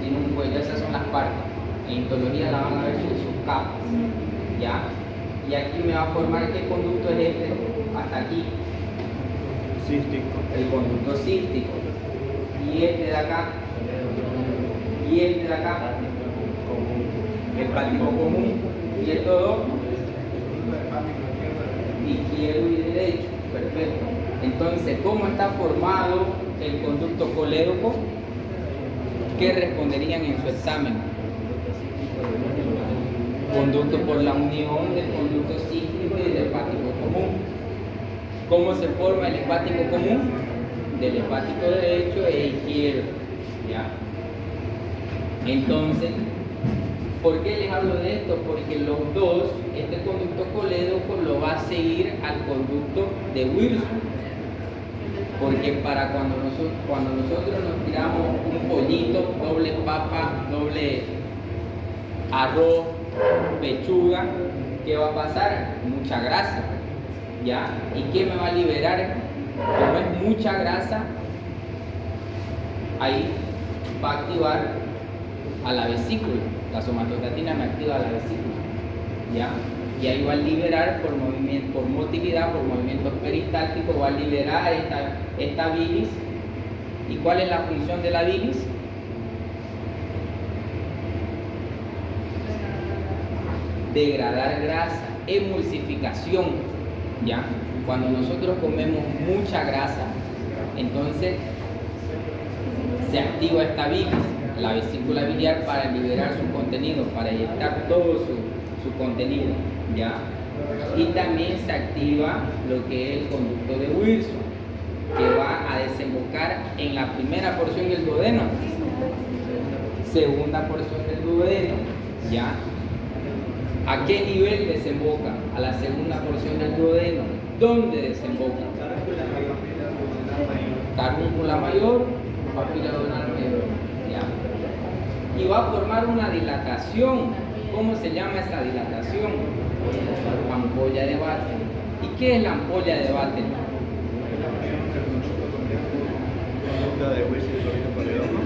Speaker 3: Tiene un cuello, esas son las partes. En histología la van a ver sus capas, ¿ya? Y aquí me va a formar qué conducto es este, hasta aquí.
Speaker 2: Cístico.
Speaker 3: El conducto cístico. Y este de acá. Y este de acá. Hepático común. Y estos dos. Izquierdo y derecho. Perfecto. Entonces, ¿cómo está formado el conducto colédoco? ¿Qué responderían en su examen? Conducto por la unión del conducto cístico y del hepático común. ¿Cómo se forma el hepático común? Del hepático derecho e izquierdo, ¿ya? Entonces, ¿por qué les hablo de esto? Porque los dos, este conducto colédoco lo va a seguir al conducto de Wilson. Porque para cuando nosotros nos tiramos un pollito, doble papa, doble arroz, pechuga, ¿qué va a pasar? Mucha grasa, ¿ya? ¿Y qué me va a liberar? Como es mucha grasa, ahí va a activar a la vesícula. La somatostatina me activa a la vesícula, ¿ya? Y ahí va a liberar por movimiento, por motilidad, por movimientos peristálticos, va a liberar esta bilis. ¿Y cuál es la función de la bilis? Degradar grasa, emulsificación, ¿ya? Cuando nosotros comemos mucha grasa, entonces se activa esta bilis, la vesícula biliar, para liberar su contenido, para eyectar todo su contenido, ¿ya? Y también se activa lo que es el conducto de Wilson, que va a desembocar en la primera porción del duodeno, segunda porción del duodeno, ¿ya? ¿A qué nivel desemboca? A la segunda porción del duodeno. ¿Dónde desemboca? Carúncula mayor, papila duodenal mayor, ¿ya? Y va a formar una dilatación. ¿Cómo se llama esa dilatación? Ampolla de Vatel. ¿Y qué es la ampolla de Vatel?
Speaker 2: De Wilson y Florida Poledono.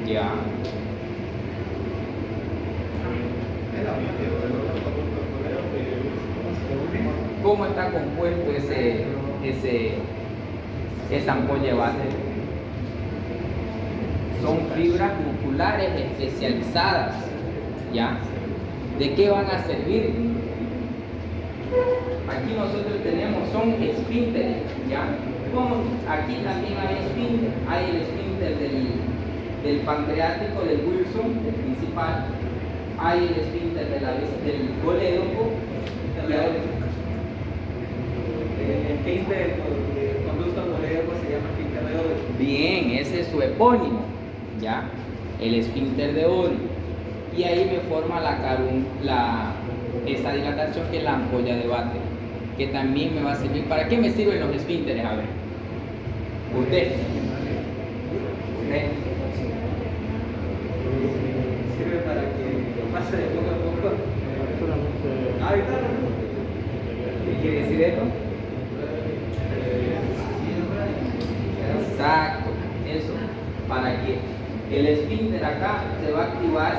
Speaker 3: Ya. ¿Cómo está compuesto esa ampolla de Vatel? Son fibras musculares especializadas, ¿ya? ¿De qué van a servir? Aquí nosotros tenemos, son esfínteres, ¿ya? Como aquí también hay esfínter, hay el esfínter del pancreático, del Wilson, el principal, hay el esfínter del colédoco, y hay
Speaker 4: El esfínter de conducto colédoco se llama esfínter de Oddi.
Speaker 3: bien, ese es su epónimo, ¿ya? El esfínter de Oddi. Y ahí me forma esa dilatación, que es la ampolla de Vatel, que también me va a servir. ¿Para qué me sirven los esfínteres? A ver, usted.
Speaker 4: Sirve para que pase de poco a poco. Ahorita
Speaker 3: ¿Qué quiere decir esto? Exacto, eso. Para que el esfínter acá se va a activar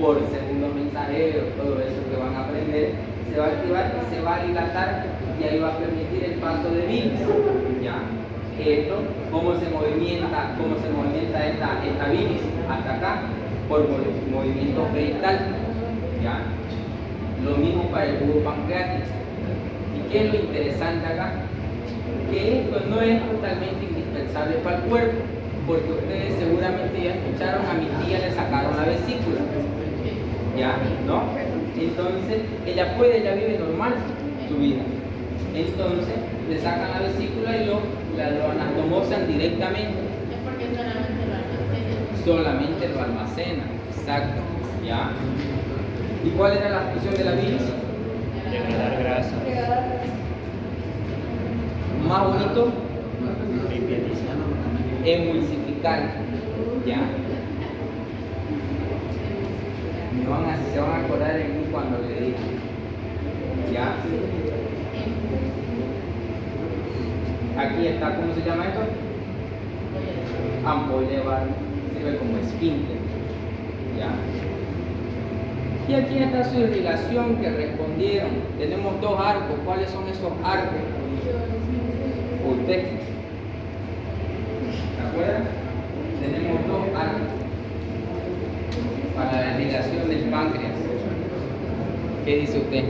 Speaker 3: por segundo mensajero, todo eso que van a aprender, se va a activar y se va a dilatar, y ahí va a permitir el paso de bilis, ¿ya? Esto, ¿cómo se movimienta esta bilis? Hasta acá, por movimiento peristáltico, ¿ya? Lo mismo para el tubo pancreático. ¿Y qué es lo interesante acá? Que esto no es totalmente indispensable para el cuerpo, porque ustedes seguramente ya escucharon, a mi tía le sacaron la vesícula, ¿ya? ¿No? Entonces, ella vive normal su vida. Entonces, le sacan la vesícula y lo anastomosan directamente.
Speaker 5: Es porque solamente lo almacena.
Speaker 3: Solamente lo almacena, exacto, ¿ya? ¿Y cuál era la función de la bilis?
Speaker 2: Degradar grasa.
Speaker 3: Más bonito,
Speaker 2: Limpieza.
Speaker 3: emulsificar, ¿ya? Se van a acordar de mí cuando le dije, ¿ya? Aquí está, ¿cómo se llama esto? Ampolla de Vatel, sirve como esfínter, ¿ya? Y aquí está su irrigación que respondieron. Tenemos dos arcos. ¿Cuáles son esos arcos? Usted. ¿Se acuerdan? Tenemos dos arcos para la irrigación del páncreas. ¿Qué dice usted?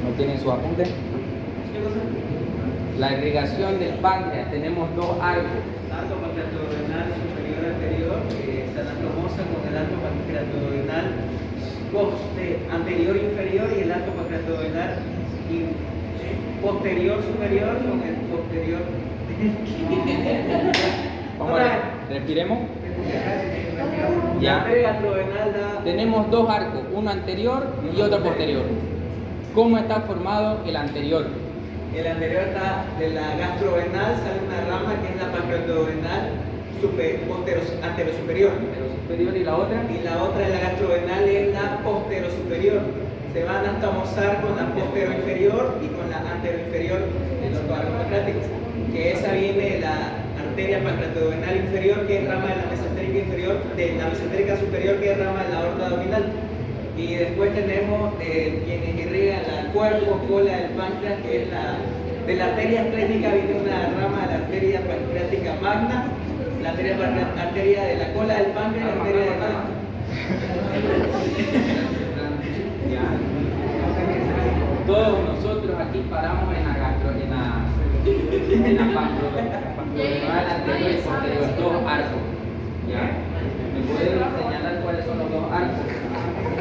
Speaker 3: ¿No tienen su apunte? La irrigación del páncreas, tenemos dos arcos.
Speaker 4: Arco pancreatoduodenal superior anterior, que se anastomosa con el arco pancreatoduodenal anterior inferior, y el arco pancreatoduodenal posterior superior con el posterior.
Speaker 3: Vamos a ver, respiremos.
Speaker 4: La
Speaker 3: Ya.
Speaker 4: arteria gastroduodenal da.
Speaker 3: Tenemos dos arcos, uno anterior y otro posterior. ¿Cómo está formado el anterior?
Speaker 4: El anterior está de la gastroduodenal, sale una rama que es la pancreatoduodenal anterosuperior.
Speaker 3: ¿El superior y la otra?
Speaker 4: Y la otra de la gastroduodenal es la posterosuperior. Se van a anastomosar con la posterior-inferior y con la anteroinferior de los arcos pancreáticos. Que esa viene de la arteria pancreatoduodenal inferior, que es rama de la mesentérica inferior, de la mesentérica superior, que es rama de la aorta abdominal. Y después tenemos quienes irrigan el cuerpo, cola del páncreas, que es de la arteria esplénica, viene una rama de la arteria pancreática magna, la arteria de la cola del páncreas, la arteria de la...
Speaker 3: ¿ya? Todos nosotros aquí paramos en la pantografal anterior de los dos arcos, ¿ya? ¿Me pueden señalar cuáles son los dos arcos?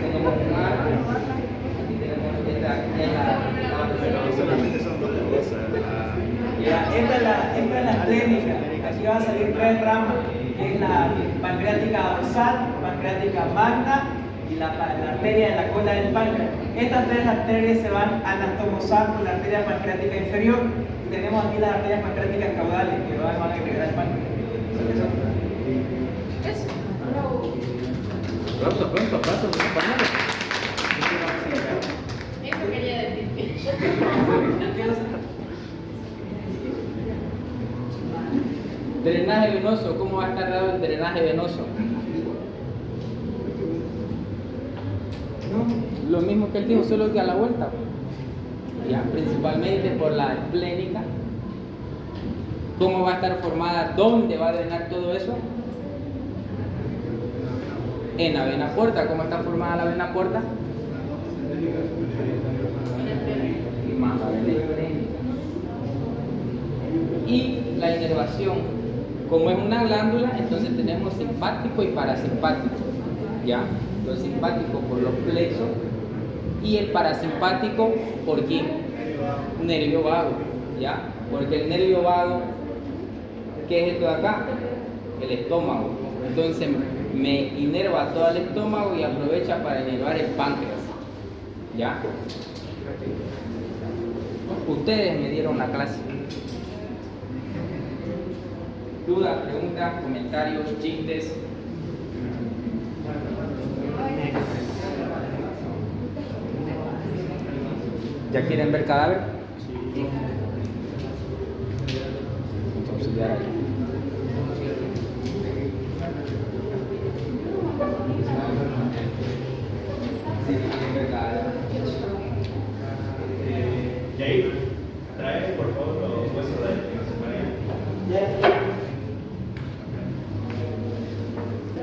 Speaker 3: Tenemos un arco, aquí tenemos esta
Speaker 2: Solamente son dos cosas.
Speaker 4: Ya, esta es la técnica. Aquí van a salir tres ramas, que es la pancreática dorsal, pancreática magna y la arteria de la cola del páncreas. Estas tres arterias se van a anastomosar por la arteria pancreática inferior y tenemos aquí las arterias pancreáticas caudales que van a agregar al páncreas.
Speaker 1: Aplauso, compañeros.
Speaker 5: Eso quería decir.
Speaker 3: Drenaje venoso, ¿cómo va a estar dado el drenaje venoso? Lo mismo que él dijo, solo que a la vuelta. Ya, principalmente por la esplénica. ¿Cómo va a estar formada? ¿Dónde va a drenar todo eso? En la vena porta. ¿Cómo está formada la vena porta? Y más la vena esplénica. Y la inervación. Como es una glándula, entonces tenemos simpático y parasimpático. ¿Ya? Lo simpático por los plexos y el parasimpático por quién? Nervio vago. ¿Ya? Porque el nervio vago, ¿qué es esto de acá? El estómago. Entonces me inerva todo el estómago y aprovecha para inervar el páncreas. ¿Ya? Ustedes me dieron la clase. Dudas, preguntas, comentarios, chistes. ¿Ya quieren ver cadáver? Entonces ya. Sí, quieren ver cadáver.
Speaker 2: Jair, trae por favor los huesos de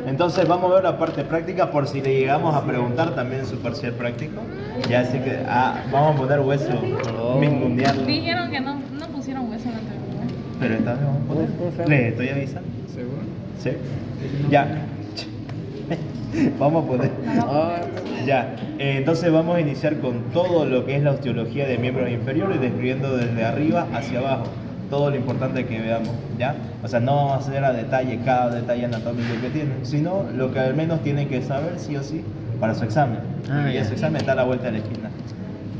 Speaker 6: Entonces vamos a ver la parte práctica por si le llegamos a preguntar también su parcial práctico. Ya así que vamos a poner hueso mingundearlo.
Speaker 5: Dijeron que no pusieron hueso en la entrevista.
Speaker 6: Pero esta vez vamos a poner. Les estoy avisando.
Speaker 1: ¿Seguro?
Speaker 6: Sí. Ya. Vamos a poner. Ya. Entonces vamos a iniciar con todo lo que es la osteología de miembros inferiores, describiendo desde arriba hacia abajo todo lo importante que veamos, ¿ya? O sea, no vamos a hacer a detalle cada detalle anatómico que tiene, sino lo que al menos tienen que saber sí o sí para su examen. Y ese examen está a la vuelta de la esquina,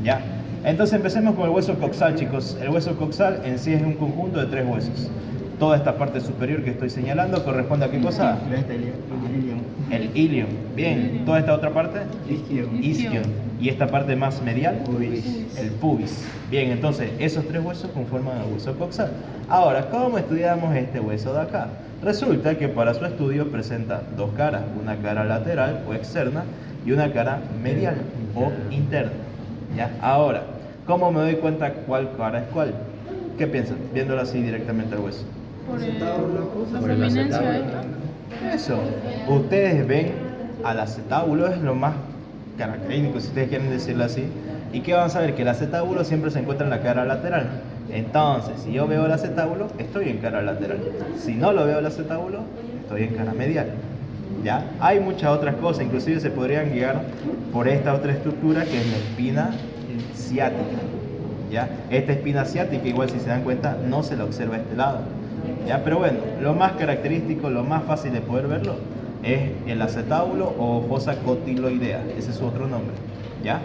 Speaker 6: ¿ya? Entonces empecemos con el hueso coxal, chicos. El hueso coxal en sí es un conjunto de tres huesos. Toda esta parte superior que estoy señalando corresponde a qué cosa? El ilium. Bien. Toda esta otra parte, isquion. Y esta parte más medial, el pubis. Bien, entonces esos tres huesos conforman el hueso coxal. Ahora, ¿cómo estudiamos este hueso de acá? Resulta que para su estudio presenta dos caras, una cara lateral o externa y una cara medial o interna. ¿Ya? Ahora, ¿cómo me doy cuenta cuál cara es cuál? ¿Qué piensan? Viéndolo así directamente al hueso.
Speaker 5: La prominencia esta.
Speaker 6: Eso. Ustedes ven al acetábulo, es lo más característico, si ustedes quieren decirlo así. ¿Y qué van a saber? Que el acetábulo siempre se encuentra en la cara lateral. Entonces, si yo veo el acetábulo, estoy en cara lateral. Si no lo veo el acetábulo, estoy en cara medial. ¿Ya? Hay muchas otras cosas, inclusive se podrían guiar por esta otra estructura que es la espina ciática. ¿Ya? Esta espina ciática, igual si se dan cuenta, no se la observa a este lado. ¿Ya? Pero bueno, lo más característico, lo más fácil de poder verlo es el acetábulo o fosa cotiloidea, ese es su otro nombre. ¿Ya?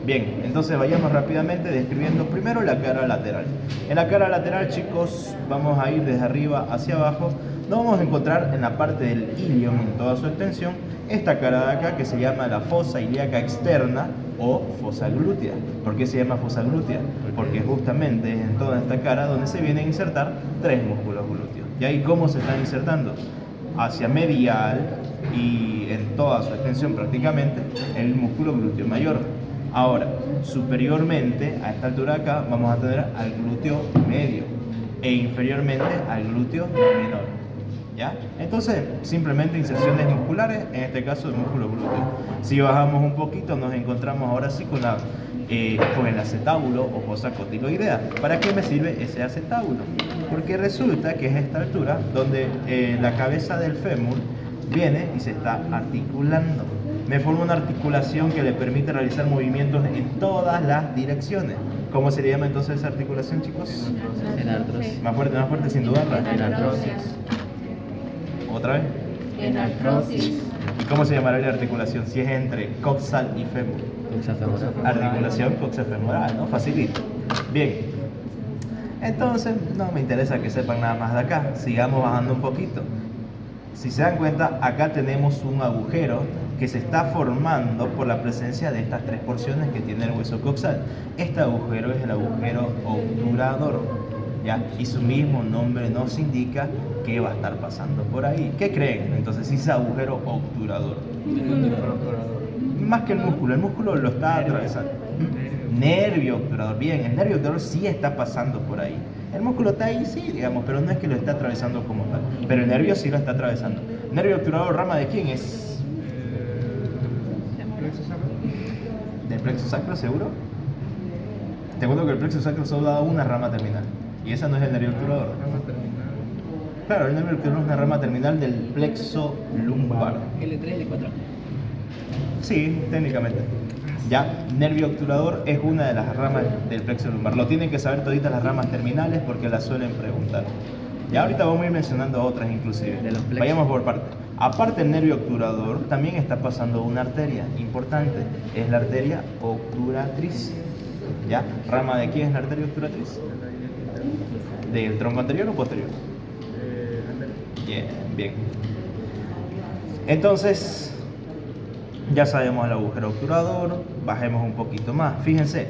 Speaker 6: Bien, entonces vayamos rápidamente describiendo primero la cara lateral. En la cara lateral, chicos, vamos a ir desde arriba hacia abajo. Nos vamos a encontrar en la parte del ilium en toda su extensión esta cara de acá que se llama la fosa ilíaca externa o fosa glútea. ¿Por qué se llama fosa glútea? Porque justamente es en toda esta cara donde se vienen a insertar tres músculos glúteos. ¿Y ahí cómo se están insertando? Hacia medial y en toda su extensión prácticamente el músculo glúteo mayor. Ahora, superiormente a esta altura de acá vamos a tener al glúteo medio e inferiormente al glúteo menor. ¿Ya? Entonces, simplemente inserciones musculares, en este caso el músculo glúteo. Si bajamos un poquito, nos encontramos ahora sí con el acetábulo o fosa cotiloidea. ¿Para qué me sirve ese acetábulo? Porque resulta que es esta altura donde la cabeza del fémur viene y se está articulando. Me forma una articulación que le permite realizar movimientos en todas las direcciones. ¿Cómo se le llama entonces esa articulación, chicos?
Speaker 7: Enartrosis.
Speaker 6: Más fuerte, sin dudarla.
Speaker 7: Enartrosis.
Speaker 6: ¿Otra vez?
Speaker 5: Enartrosis.
Speaker 6: ¿Y cómo se llamará la articulación si es entre coxal y fémur? Articulación coxofemoral, ¿no? Facilito. Bien. Entonces, no me interesa que sepan nada más de acá. Sigamos bajando un poquito. Si se dan cuenta, acá tenemos un agujero que se está formando por la presencia de estas tres porciones que tiene el hueso coxal. Este agujero es el agujero obturador, ¿ya? Y su mismo nombre nos indica que va a estar pasando por ahí. ¿Qué creen? Entonces, si es agujero obturador. Más que el músculo lo está atravesando. Nervio obturador, bien, el nervio obturador sí está pasando por ahí. El músculo está ahí, sí, digamos, pero no es que lo está atravesando como tal. Pero el nervio sí lo está atravesando. ¿Nervio obturador, rama de quién es? ¿Del plexo sacro, seguro? Te cuento que el plexo sacro solo da una rama terminal. Y esa no es el nervio obturador. Claro, el nervio obturador es una rama terminal del plexo lumbar.
Speaker 7: L3, L4.
Speaker 6: Sí, técnicamente. Ya, nervio obturador es una de las ramas del plexo lumbar. Lo tienen que saber toditas las ramas terminales porque las suelen preguntar. Ya ahorita vamos a ir mencionando otras inclusive.
Speaker 7: De los plexos.
Speaker 6: Vayamos por partes. Aparte del nervio obturador, también está pasando una arteria importante. Es la arteria obturatriz. ¿Ya? ¿Rama de quién es la arteria obturatriz? ¿Del tronco anterior o posterior? Bien, bien. Entonces, ya sabemos el agujero obturador, bajemos un poquito más. Fíjense,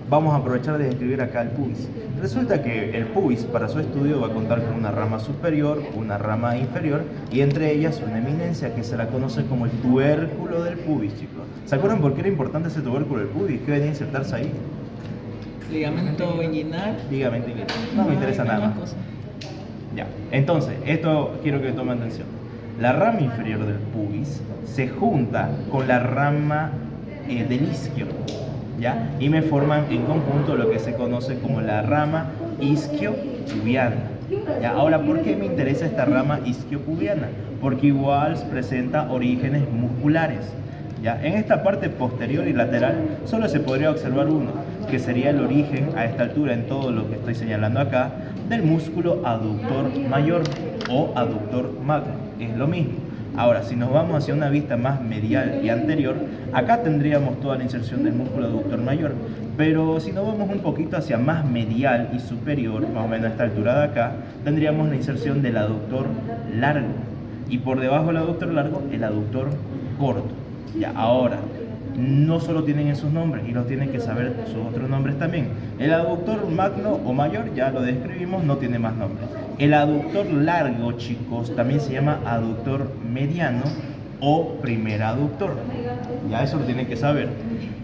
Speaker 6: vamos a aprovechar de escribir acá el pubis. Resulta que el pubis para su estudio va a contar con una rama superior, una rama inferior y entre ellas una eminencia que se la conoce como el tubérculo del pubis, chicos. ¿Se acuerdan por qué era importante ese tubérculo del pubis? ¿Qué venía a insertarse ahí?
Speaker 7: Ligamento inguinal.
Speaker 6: Ligamento inguinal. No me interesa nada más. Ya, entonces, esto quiero que tomen atención. La rama inferior del pubis se junta con la rama del isquio, ¿ya? Y me forman en conjunto lo que se conoce como la rama isquiopubiana. ¿Ya? Ahora, ¿por qué me interesa esta rama isquiopubiana? Porque igual presenta orígenes musculares. ¿Ya? En esta parte posterior y lateral solo se podría observar uno, que sería el origen a esta altura, en todo lo que estoy señalando acá, del músculo aductor mayor o aductor magno. Es lo mismo. Ahora, si nos vamos hacia una vista más medial y anterior, acá tendríamos toda la inserción del músculo aductor mayor. Pero si nos vamos un poquito hacia más medial y superior, más o menos a esta altura de acá, tendríamos la inserción del aductor largo. Y por debajo del aductor largo, el aductor corto. Ya, ahora, no solo tienen esos nombres y los tienen que saber sus otros nombres también. El aductor magno o mayor, ya lo describimos, no tiene más nombres. El aductor largo, chicos, también se llama aductor mediano o primer aductor. Ya eso lo tienen que saber.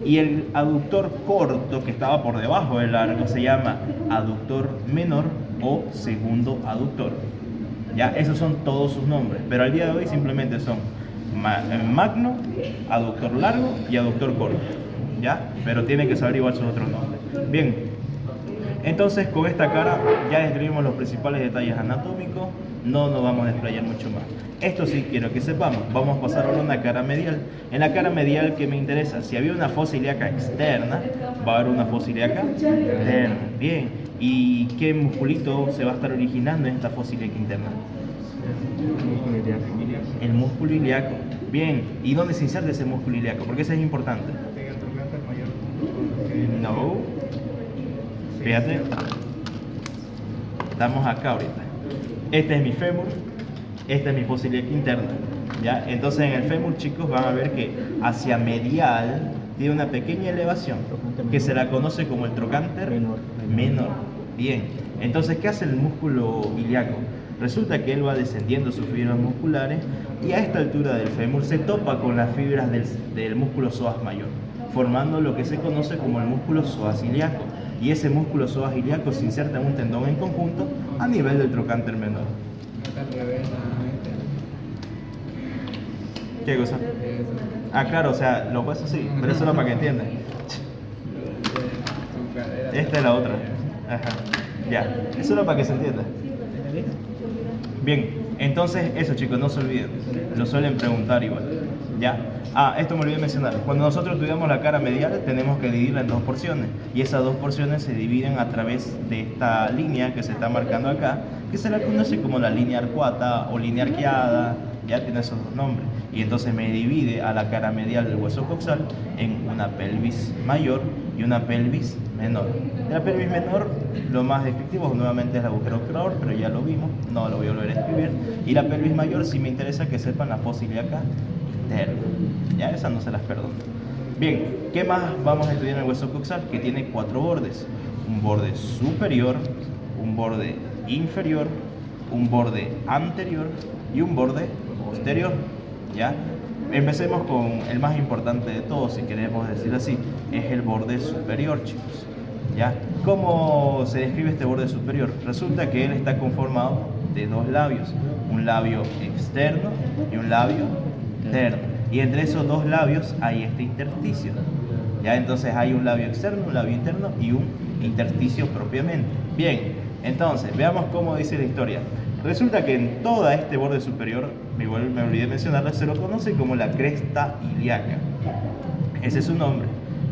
Speaker 6: Y el aductor corto, que estaba por debajo del largo, se llama aductor menor o segundo aductor. Ya, esos son todos sus nombres, pero al día de hoy simplemente son magno, aductor largo y aductor corto, ¿ya? Pero tienen que saber igual sus otros nombres. Bien, entonces con esta cara ya describimos los principales detalles anatómicos, no nos vamos a desplayar mucho más. Esto sí quiero que sepamos. Vamos a pasar ahora a una cara medial. En la cara medial, ¿qué me interesa? Si había una fosa ilíaca externa, va a haber una fosa ilíaca interna. Bien, ¿y qué musculito se va a estar originando en esta fosa ilíaca interna? El músculo ilíaco. Bien, ¿y dónde se inserta ese músculo ilíaco? Porque eso es importante. No. Fíjate. Estamos acá ahorita. Este es mi fémur. Esta es mi fosa ilíaca interna. ¿Ya? Entonces en el fémur, chicos, van a ver que hacia medial tiene una pequeña elevación que se la conoce como el trocánter menor. Bien. Entonces, ¿qué hace el músculo ilíaco? Resulta que él va descendiendo sus fibras musculares y a esta altura del fémur se topa con las fibras del músculo psoas mayor, formando lo que se conoce como el músculo psoas ilíaco. Y ese músculo psoas ilíaco se inserta en un tendón en conjunto a nivel del trocánter menor. ¿Qué cosa? Ah, claro, o sea, los huesos sí, pero eso es para que entiendan. Esta es la otra. Ajá. Ya, eso es para que se entienda. Bien, entonces eso chicos, no se olviden. Lo suelen preguntar igual. ¿Ya? Ah, esto me olvidé mencionar. Cuando nosotros estudiamos la cara medial, tenemos que dividirla en dos porciones. Y esas dos porciones se dividen a través de esta línea que se está marcando acá, que se la conoce como la línea arcuata o línea arqueada. Ya tiene esos dos nombres. Y entonces me divide a la cara medial del hueso coxal en una pelvis mayor y una pelvis menor. La pelvis menor, lo más descriptivo nuevamente es el agujero creador, pero ya lo vimos, no lo voy a volver a escribir. Y la pelvis mayor sí me interesa que sepan la fosa ilíaca interna. Ya esa no se las perdono. Bien, ¿qué más vamos a estudiar en el hueso coxal? Que tiene 4 bordes. Un borde superior, un borde inferior, un borde anterior y un borde posterior. ¿Ya? Empecemos con el más importante de todos, si queremos decir así, es el borde superior, chicos. ¿Ya? ¿Cómo se describe este borde superior? Resulta que él está conformado de 2 labios, un labio externo y un labio interno. Y entre esos 2 labios hay este intersticio. ¿Ya? Entonces hay un labio externo, un labio interno y un intersticio propiamente. Bien, entonces veamos cómo dice la historia. Resulta que en todo este borde superior, me olvidé mencionarlo, se lo conoce como la cresta ilíaca. Ese es su nombre.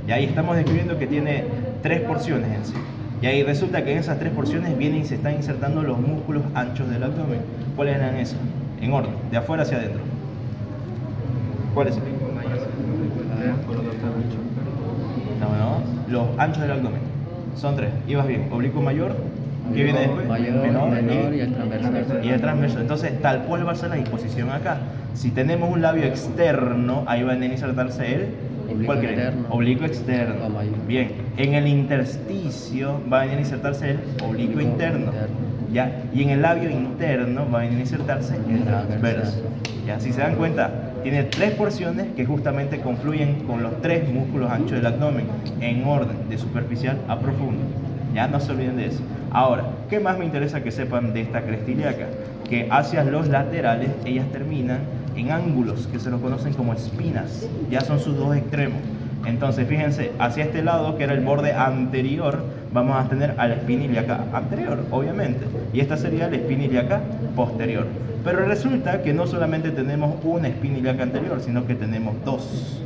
Speaker 6: Y ahí estamos describiendo que tiene 3 porciones en sí. Y ahí resulta que en esas 3 porciones vienen y se están insertando los músculos anchos del abdomen. ¿Cuáles eran esos? En orden, de afuera hacia adentro. ¿Cuáles son? No, los anchos del abdomen. Son 3. Ibas bien. Oblicuo mayor. ¿Qué viene después?
Speaker 7: Mayor, menor y el transversal.
Speaker 6: Y el transverso. Entonces, tal cual va a ser la disposición acá. Si tenemos un labio externo, ahí va a insertarse el
Speaker 7: Oblicuo interno.
Speaker 6: oblicuo externo.
Speaker 7: O mayor.
Speaker 6: Bien. En el intersticio va a insertarse el oblicuo interno. ¿Ya? Y en el labio interno va a insertarse el transverso. ¿Ya? Si se dan cuenta, tiene 3 porciones que justamente confluyen con los 3 músculos anchos del abdomen en orden de superficial a profundo. Ya no se olviden de eso. Ahora, ¿qué más me interesa que sepan de esta cresta ilíaca? Que hacia los laterales ellas terminan en ángulos que se los conocen como espinas. Ya son sus 2 extremos. Entonces, fíjense, hacia este lado, que era el borde anterior, vamos a tener a la espina ilíaca anterior, obviamente. Y esta sería la espina ilíaca posterior. Pero resulta que no solamente tenemos una espina ilíaca anterior, sino que tenemos 2.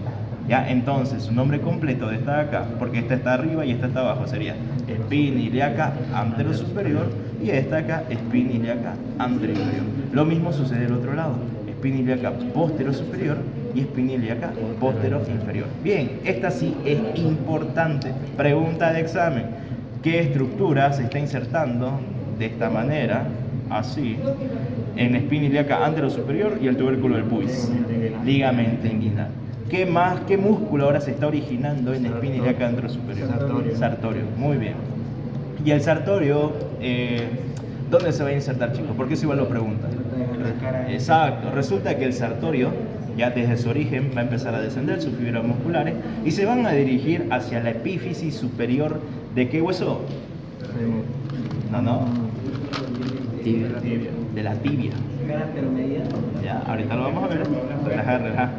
Speaker 6: ¿Ya? Entonces, su nombre completo de esta de acá, porque esta está arriba y esta está abajo, sería espina ilíaca anterosuperior y esta acá, espina ilíaca anterior. Lo mismo sucede del otro lado, espina ilíaca posterosuperior y espina ilíaca posteroinferior. Bien, esta sí es importante. Pregunta de examen: ¿qué estructura se está insertando de esta manera, así, en la espina ilíaca anterosuperior y el tubérculo del pubis? Ligamento inguinal. ¿Qué músculo ahora se está originando en la espina ilíaca anterosuperior? Sartorio. Muy bien. Y el sartorio, ¿dónde se va a insertar, chicos? Porque eso igual lo preguntan. Exacto. Resulta que el sartorio, ya desde su origen, va a empezar a descender sus fibras musculares y se van a dirigir hacia la epífisis superior ¿de qué hueso? No.
Speaker 7: Tibia.
Speaker 6: De la tibia. Ya, ahorita lo vamos a ver. Relaja.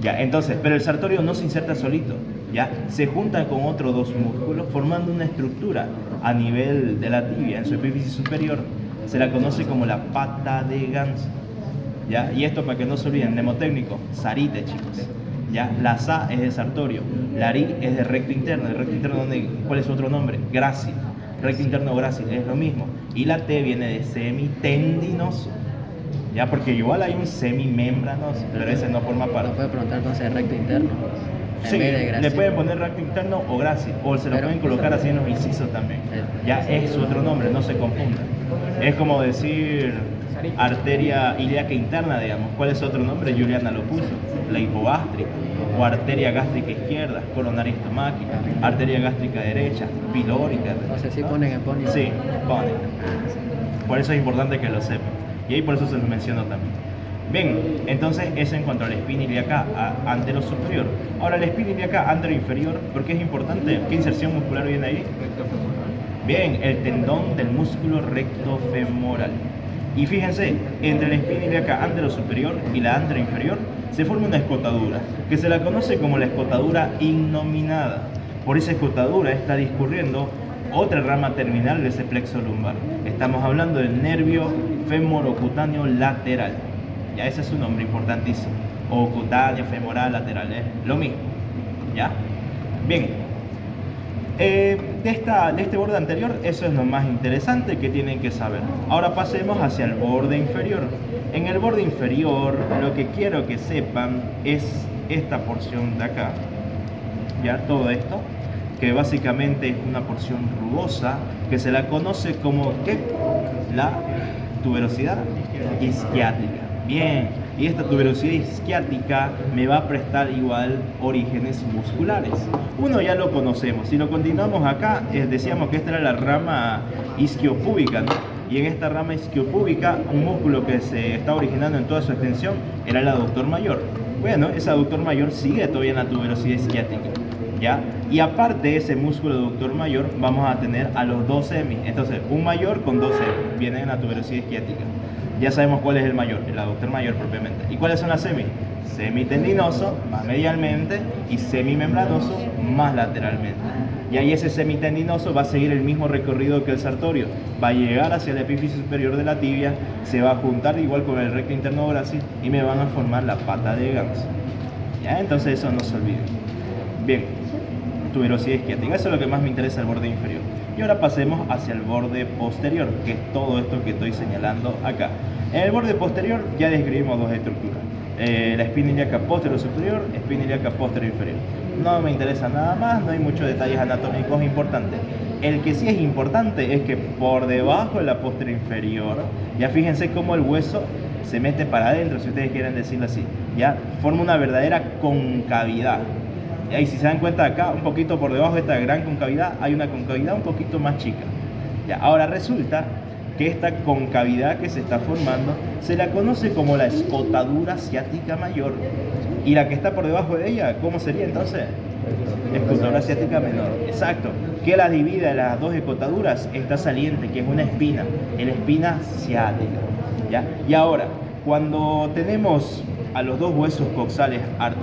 Speaker 6: Ya, entonces, pero el sartorio no se inserta solito, ya, se junta con otros 2 músculos formando una estructura a nivel de la tibia, en su epífisis superior. Se la conoce como la pata de ganso, ya, y esto para que no se olviden, mnemotécnico, sarite, chicos, ya, la sa es de sartorio, la ri es de recto interno. ¿El recto interno cuál es su otro nombre? Grácil. Recto interno grácil es lo mismo, y la t viene de semitendinoso. Ya, porque igual hay un semimembranoso, pero ese no forma parte.
Speaker 7: ¿No puede preguntar entonces recto interno? En
Speaker 6: Sí,
Speaker 7: vez de
Speaker 6: le
Speaker 7: grácil.
Speaker 6: pueden poner recto interno o grácil, o se lo
Speaker 7: Pero-
Speaker 6: pueden colocar así en los incisos también. Ya es su otro nombre, no se confunda. Es como decir arteria ilíaca interna, digamos. ¿Cuál es su otro nombre? Juliana lo puso. La hipogástrica, o arteria gástrica izquierda, coronaria estomáquica, arteria gástrica derecha, pilórica.
Speaker 7: No sé si ponen en pony.
Speaker 6: Sí, ponen. Por eso es importante que lo sepan. Y ahí por eso se los menciono también. Bien, entonces eso en cuanto a la espina ilíaca anterosuperior. Ahora la espina ilíaca anteroinferior, ¿por qué es importante? ¿Qué inserción muscular viene ahí? Bien, el tendón del músculo rectofemoral. Y fíjense, entre la espina ilíaca anterosuperior y la anteroinferior se forma una escotadura, que se la conoce como la escotadura innominada. Por esa escotadura está discurriendo otra rama terminal de ese plexo lumbar. Estamos hablando del nervio femorocutáneo lateral. Ya ese es su nombre importantísimo. O cutáneo, femoral, lateral, lo mismo. ¿Ya? Bien. De este borde anterior, eso es lo más interesante que tienen que saber. Ahora pasemos hacia el borde inferior. En el borde inferior, lo que quiero que sepan es esta porción de acá. Ya, todo esto, que básicamente es una porción rugosa, que se la conoce como ¿qué? La tuberosidad isquiática. Bien, y esta tuberosidad isquiática me va a prestar igual orígenes musculares. Uno ya lo conocemos. Si lo continuamos acá, decíamos que esta era la rama isquiopúbica, ¿no? Y en esta rama isquiopúbica, un músculo que se está originando en toda su extensión era el aductor mayor. Bueno, ese aductor mayor sigue todavía en la tuberosidad isquiática, ¿ya? Y aparte de ese músculo aductor mayor, vamos a tener a los dos semis. Entonces, un mayor con dos semis vienen en la tuberosidad isquiática. Ya sabemos cuál es el mayor, el aductor mayor propiamente. ¿Y cuáles son las semis? Semitendinoso, más medialmente, y semimembranoso, más lateralmente. Y ahí ese semitendinoso va a seguir el mismo recorrido que el sartorio. Va a llegar hacia la epífisis superior de la tibia, se va a juntar igual con el recto interno grácil y me van a formar la pata de ganso. ¿Ya? Entonces eso no se olvide. Bien, tuberosidad isquiática, eso es lo que más me interesa el borde inferior. Y ahora pasemos hacia el borde posterior, que es todo esto que estoy señalando acá. En el borde posterior ya describimos dos estructuras. La espina ilíaca posterior superior, espina ilíaca posterior inferior. No me interesa nada más, no hay muchos detalles anatómicos importantes. El que sí es importante es que por debajo de la posterior inferior, ya fíjense cómo el hueso se mete para adentro, si ustedes quieren decirlo así. Ya forma una verdadera concavidad. Y si se dan cuenta acá, un poquito por debajo de esta gran concavidad, hay una concavidad un poquito más chica. Ya, ahora resulta que esta concavidad que se está formando se la conoce como la escotadura ciática mayor. Y la que está por debajo de ella, ¿cómo sería entonces? Escotadura ciática menor. Exacto. ¿Qué la divide de las dos escotaduras? Esta saliente, que es una espina, la espina ciática. ¿Ya? Y ahora, cuando tenemos a los dos huesos coxales al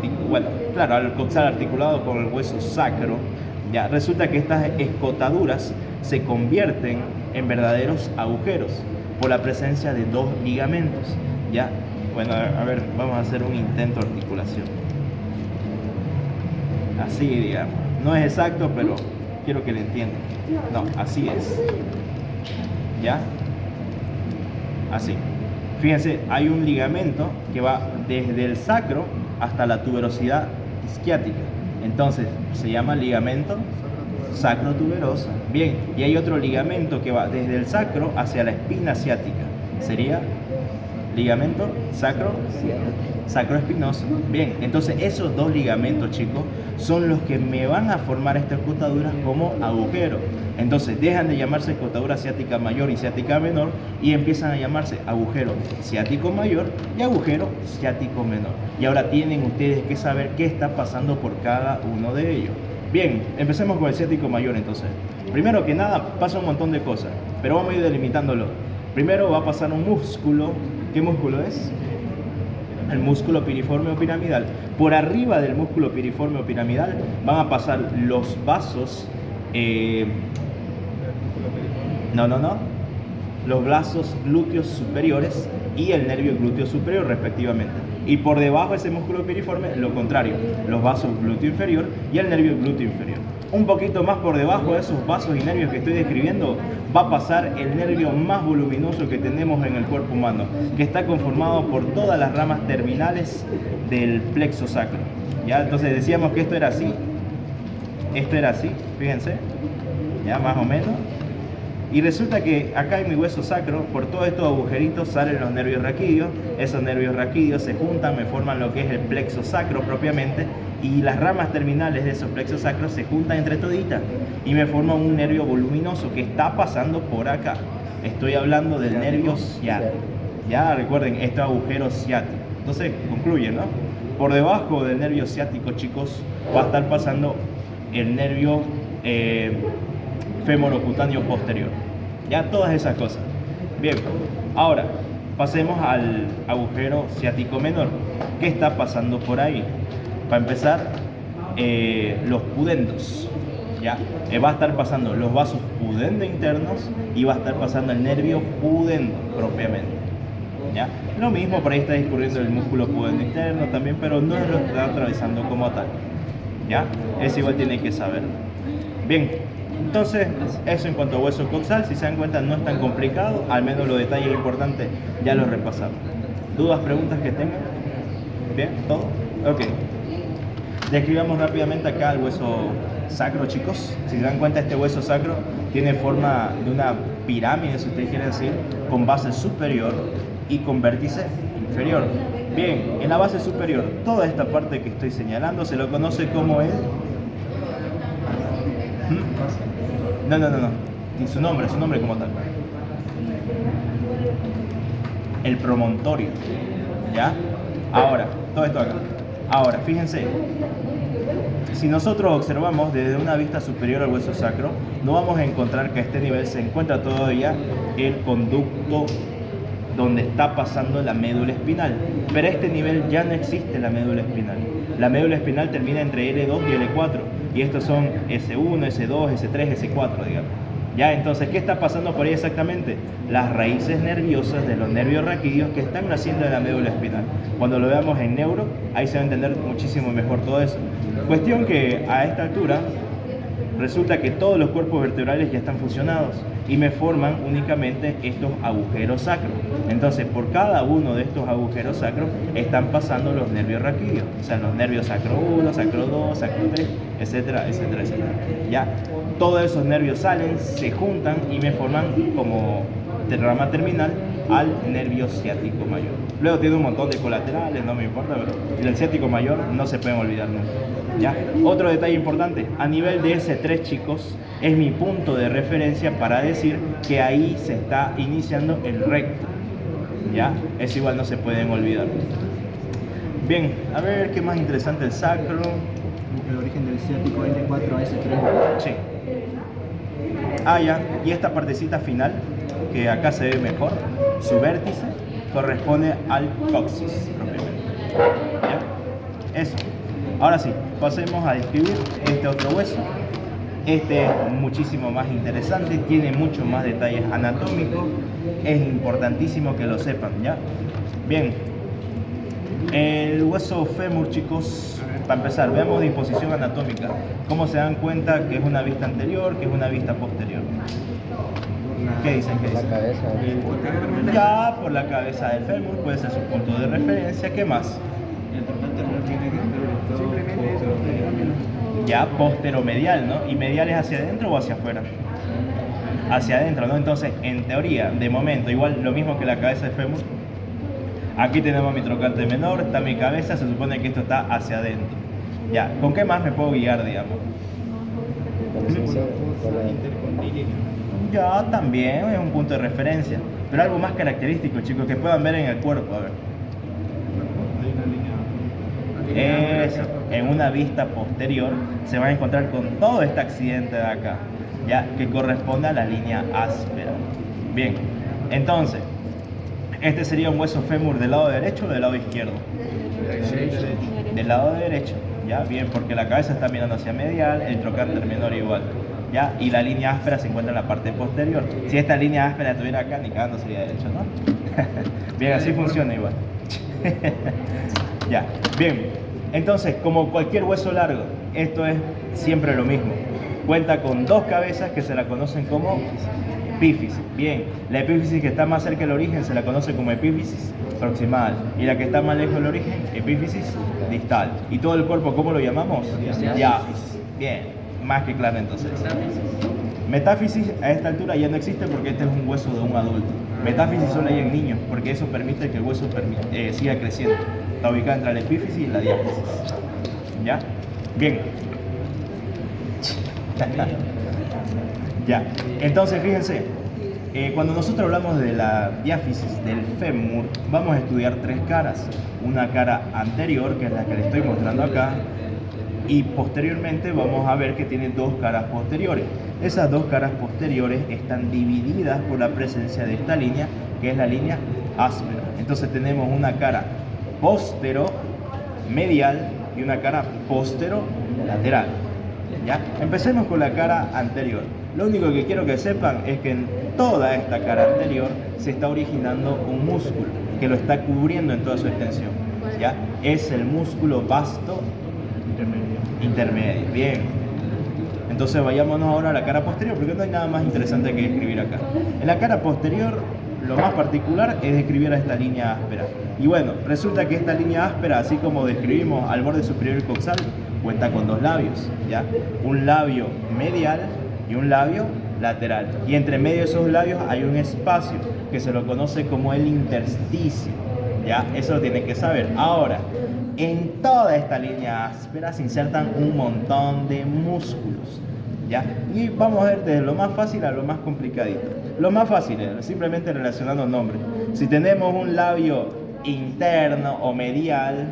Speaker 6: coxal articulado con el hueso sacro, ya resulta que estas escotaduras se convierten en verdaderos agujeros por la presencia de dos ligamentos. Ya, bueno, a ver, vamos a hacer un intento de articulación. Así, digamos. No es exacto, pero quiero que lo entiendan. No, así es. ¿Ya? Así. Fíjense, hay un ligamento que va desde el sacro hasta la tuberosidad isquiática. Entonces, se llama ligamento sacrotuberoso. Bien, y hay otro ligamento que va desde el sacro hacia la espina ciática. Sería ligamento sacroespinoso. Bien, entonces esos dos ligamentos, chicos, son los que me van a formar estas escotaduras como agujero. Entonces dejan de llamarse escotadura ciática mayor y ciática menor y empiezan a llamarse agujero ciático mayor y agujero ciático menor. Y ahora tienen ustedes que saber qué está pasando por cada uno de ellos. Bien, empecemos con el ciático mayor entonces. Primero que nada pasa un montón de cosas, pero vamos a ir delimitándolo. Primero va a pasar un músculo. ¿Qué músculo es? El músculo piriforme o piramidal. Por arriba del músculo piriforme o piramidal van a pasar los vasos. Los vasos glúteos superiores y el nervio glúteo superior respectivamente. Y por debajo de ese músculo piriforme, lo contrario, los vasos glúteo inferior y el nervio glúteo inferior. Un poquito más por debajo de esos vasos y nervios que estoy describiendo, va a pasar el nervio más voluminoso que tenemos en el cuerpo humano, que está conformado por todas las ramas terminales del plexo sacro. ¿Ya? Entonces decíamos que esto era así, fíjense, ya más o menos. Y resulta que acá en mi hueso sacro, por todos estos agujeritos salen los nervios raquídeos. Esos nervios raquídeos se juntan, me forman lo que es el plexo sacro propiamente. Y las ramas terminales de esos plexos sacros se juntan entre toditas y me forman un nervio voluminoso que está pasando por acá. Estoy hablando del nervio ciático. Ya recuerden, este agujero ciático. Entonces concluye, ¿no? Por debajo del nervio ciático, chicos, va a estar pasando el nervio femorocutáneo posterior. Ya todas esas cosas. Bien, Ahora, pasemos al agujero ciático menor. ¿Qué está pasando por ahí? Para empezar, los pudendos. ¿Ya? Va a estar pasando los vasos pudendo internos y va a estar pasando el nervio pudendo propiamente. ¿Ya? Lo mismo, por ahí está discurriendo el músculo pudendo interno también, pero no lo está atravesando como tal. ¿Ya? Eso igual tiene que saber. Bien, entonces eso en cuanto a hueso coxal, si se dan cuenta no es tan complicado, al menos los detalles importantes ya los repasamos. ¿Dudas, preguntas que tengan? ¿Bien? ¿Todo? Ok. Describamos rápidamente acá el hueso sacro, chicos. Si se dan cuenta, este hueso sacro tiene forma de una pirámide, si ustedes quieren decir, con base superior y con vértice inferior. Bien, en la base superior, toda esta parte que estoy señalando se lo conoce como el... No. Su nombre como tal. El promontorio. ¿Ya? Ahora, todo esto acá. Ahora, fíjense. Si nosotros observamos desde una vista superior al hueso sacro, no vamos a encontrar que a este nivel se encuentra todavía el conducto donde está pasando la médula espinal. Pero a este nivel ya no existe la médula espinal. La médula espinal termina entre L2 y L4. Y estos son S1, S2, S3, S4, digamos. Ya, entonces, ¿qué está pasando por ahí exactamente? Las raíces nerviosas de los nervios raquídeos que están naciendo de la médula espinal. Cuando lo veamos en neuro, ahí se va a entender muchísimo mejor todo eso. Cuestión que a esta altura resulta que todos los cuerpos vertebrales ya están fusionados y me forman únicamente estos agujeros sacros. Entonces, por cada uno de estos agujeros sacros están pasando los nervios raquídeos, o sea, los nervios sacro 1, sacro 2, sacro 3, etcétera, etcétera, etcétera. Ya, todos esos nervios salen, se juntan y me forman como rama terminal al nervio ciático mayor. Luego tiene un montón de colaterales, no me importa, pero el ciático mayor no se pueden olvidar nunca. ¿Ya? Otro detalle importante, a nivel de S3, chicos, es mi punto de referencia para decir que ahí se está iniciando el recto. ¿Ya? Eso igual no se pueden olvidar. Bien, a ver qué más interesante, el sacro.
Speaker 2: El origen del ciático L4 a S3.
Speaker 6: Sí. Ah, ya, y esta partecita final, que acá se ve mejor, su vértice, corresponde al coxis propiamente. ¿Ya? Eso. Ahora sí, pasemos a describir este otro hueso. Este es muchísimo más interesante, tiene mucho más detalles anatómicos, es importantísimo que lo sepan, ¿ya? Bien, el hueso fémur, chicos, para empezar, veamos disposición anatómica. ¿Cómo se dan cuenta que es una vista anterior, que es una vista posterior? ¿Qué dicen? ¿Qué dicen?
Speaker 7: La cabeza.
Speaker 6: Ya, por la cabeza del fémur, puede ser su punto de referencia. ¿Qué más?
Speaker 2: El tronco anterior tiene que estar orientado
Speaker 6: Ya, posteromedial, ¿no? ¿Y medial es hacia adentro o hacia afuera? Hacia adentro, ¿no? Entonces, en teoría, de momento, igual lo mismo que la cabeza del fémur. Aquí tenemos mi trocante menor, está mi cabeza, se supone que esto está hacia adentro. Ya, ¿con qué más me puedo guiar, digamos? Ya, también es un punto de referencia, pero algo más característico, chicos, que puedan ver en el cuerpo, a ver. Eso, en una vista posterior se van a encontrar con todo este accidente de acá, ya, que corresponde a la línea áspera. Bien, entonces, este sería un hueso fémur del lado derecho o del lado izquierdo. Del lado derecho, ya, bien, porque la cabeza está mirando hacia medial, el trocánter menor igual, ya, y la línea áspera se encuentra en la parte posterior. Si esta línea áspera estuviera acá, ni cagando sería derecho, ¿no? Bien, así funciona igual. Ya, bien. Entonces, como cualquier hueso largo, esto es siempre lo mismo. Cuenta con dos cabezas que se la conocen como epífisis. Bien, la epífisis que está más cerca del origen se la conoce como epífisis proximal y la que está más lejos del origen, epífisis distal. ¿Y todo el cuerpo cómo lo llamamos? Diáfisis. Bien, más que claro entonces. Metáfisis a esta altura ya no existe porque este es un hueso de un adulto. Metáfisis solo hay en niños porque eso permite que el hueso siga creciendo. Está ubicado entre la epífisis y la diáfisis. ¿Ya? Bien. Ya. Entonces, fíjense, cuando nosotros hablamos de la diáfisis del fémur, vamos a estudiar tres caras. Una cara anterior, que es la que les estoy mostrando acá. y posteriormente vamos a ver que tiene dos caras posteriores. Esas dos caras posteriores están divididas por la presencia de esta línea, que es la línea áspera. Entonces tenemos una cara postero-medial y una cara postero-lateral. ¿Ya? Empecemos con la cara anterior. Lo único que quiero que sepan es que en toda esta cara anterior se está originando un músculo que lo está cubriendo en toda su extensión. ¿Ya? Es el músculo vasto intermedio. Bien. Entonces vayámonos ahora a la cara posterior, porque no hay nada más interesante que escribir acá. En la cara posterior, lo más particular es describir a esta línea áspera. Y bueno, resulta que esta línea áspera, así como describimos al borde superior del coxal, cuenta con dos labios, ¿ya? Un labio medial y un labio lateral. Y entre medio de esos labios hay un espacio que se lo conoce como el intersticio, ¿ya? Eso lo tienen que saber. Ahora, en toda esta línea áspera se insertan un montón de músculos, ¿ya? Y vamos a ver desde lo más fácil a lo más complicadito. Lo más fácil es simplemente relacionando nombres. Si tenemos un labio interno o medial,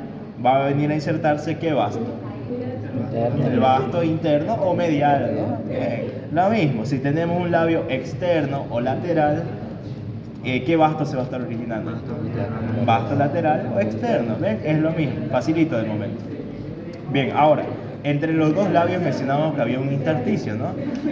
Speaker 6: va a venir a insertarse ¿qué vasto? El vasto interno o medial, ¿no? Lo mismo, si tenemos un labio externo o lateral, ¿qué vasto se va a estar originando? Vasto lateral o externo, ¿ven? Es lo mismo, facilito de momento. Bien, ahora, entre los dos labios mencionamos que había un intersticio, ¿no?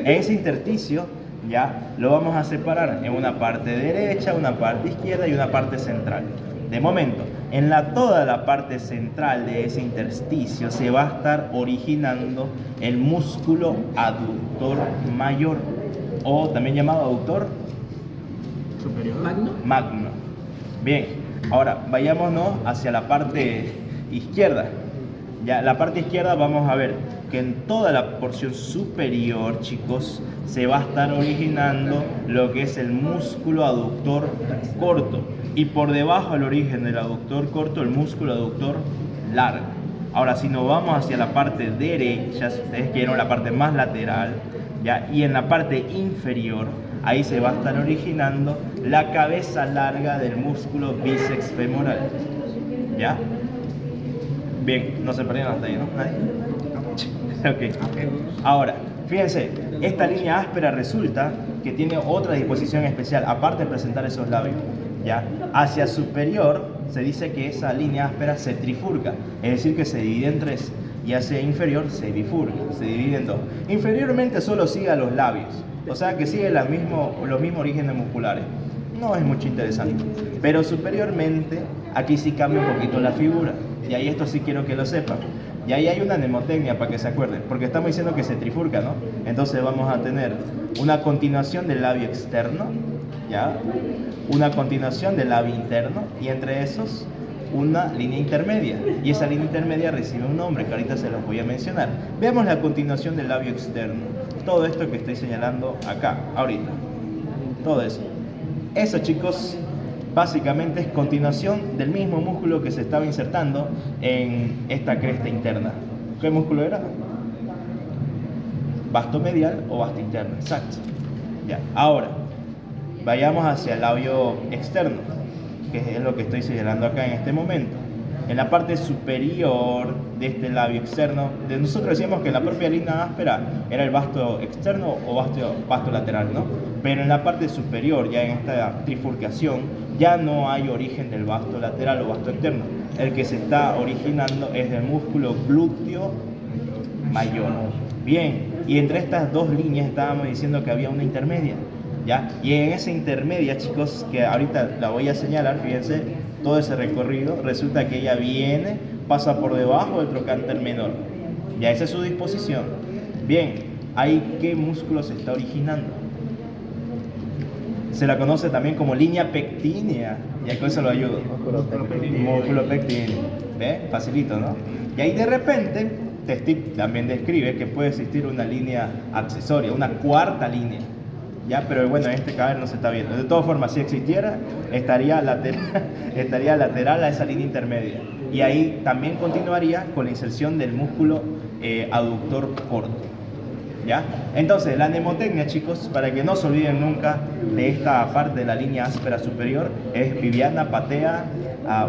Speaker 6: Ese intersticio ya lo vamos a separar en una parte derecha, una parte izquierda y una parte central. De momento, en toda la parte central de ese intersticio se va a estar originando el músculo aductor mayor, o también llamado aductor
Speaker 7: superior.
Speaker 6: magno. Bien, ahora vayámonos hacia la parte izquierda. Ya, la parte izquierda vamos a ver que en toda la porción superior, chicos, se va a estar originando lo que es el músculo aductor corto. Y por debajo del origen del aductor corto, el músculo aductor largo. Ahora, si nos vamos hacia la parte derecha, si ustedes quieren la parte más lateral, ¿ya? Y en la parte inferior, ahí se va a estar originando la cabeza larga del músculo bíceps femoral. ¿Ya? Bien, no se perdieron hasta ahí, ¿no? ¿Nadie? Ok. Ahora, fíjense, esta línea áspera resulta que tiene otra disposición especial, aparte de presentar esos labios. ¿Ya? Hacia superior se dice que esa línea áspera se trifurca, es decir, que se divide en tres, y hacia inferior se bifurca, se divide en dos. Inferiormente solo sigue a los labios, o sea que sigue los mismos orígenes musculares. No es mucho interesante, pero superiormente aquí sí cambia un poquito la figura, y ahí esto sí quiero que lo sepan. Y ahí hay una mnemotecnia para que se acuerden, porque estamos diciendo que se trifurca, ¿no? Entonces vamos a tener una continuación del labio externo, ¿ya? Una continuación del labio interno, y entre esos una línea intermedia, y esa línea intermedia recibe un nombre que ahorita se los voy a mencionar. Veamos la continuación del labio externo, todo esto que estoy señalando acá, ahorita, todo eso. Eso, chicos, básicamente es continuación del mismo músculo que se estaba insertando en esta cresta interna. ¿Qué músculo era? Vasto medial o vasto interno, exacto. Ya, ahora vayamos hacia el labio externo, que es lo que estoy señalando acá en este momento. En la parte superior de este labio externo, nosotros decíamos que la propia línea áspera era el vasto externo o vasto lateral, ¿no? Pero en la parte superior, ya en esta trifurcación, ya no hay origen del vasto lateral o vasto externo. El que se está originando es del músculo glúteo mayor. Bien, y entre estas dos líneas estábamos diciendo que había una intermedia, ¿ya? Y en esa intermedia, chicos, que ahorita la voy a señalar, fíjense, todo ese recorrido, resulta que ella viene, pasa por debajo del trocánter menor. Ya esa es su disposición. Bien, ¿ahí qué músculo se está originando? Se la conoce también como línea pectínea, y con eso lo ayudo. Músculo pectíneo. ¿Ve? Facilito, ¿no? Y ahí de repente, Testic también describe que puede existir una línea accesoria, una cuarta línea. Ya, pero bueno, en este caso no se está viendo. De todas formas, si existiera, estaría lateral a esa línea intermedia. Y ahí también continuaría con la inserción del músculo aductor corto. ¿Ya? Entonces, la mnemotecnia, chicos, para que no se olviden nunca de esta parte de la línea áspera superior, es Viviana patea a...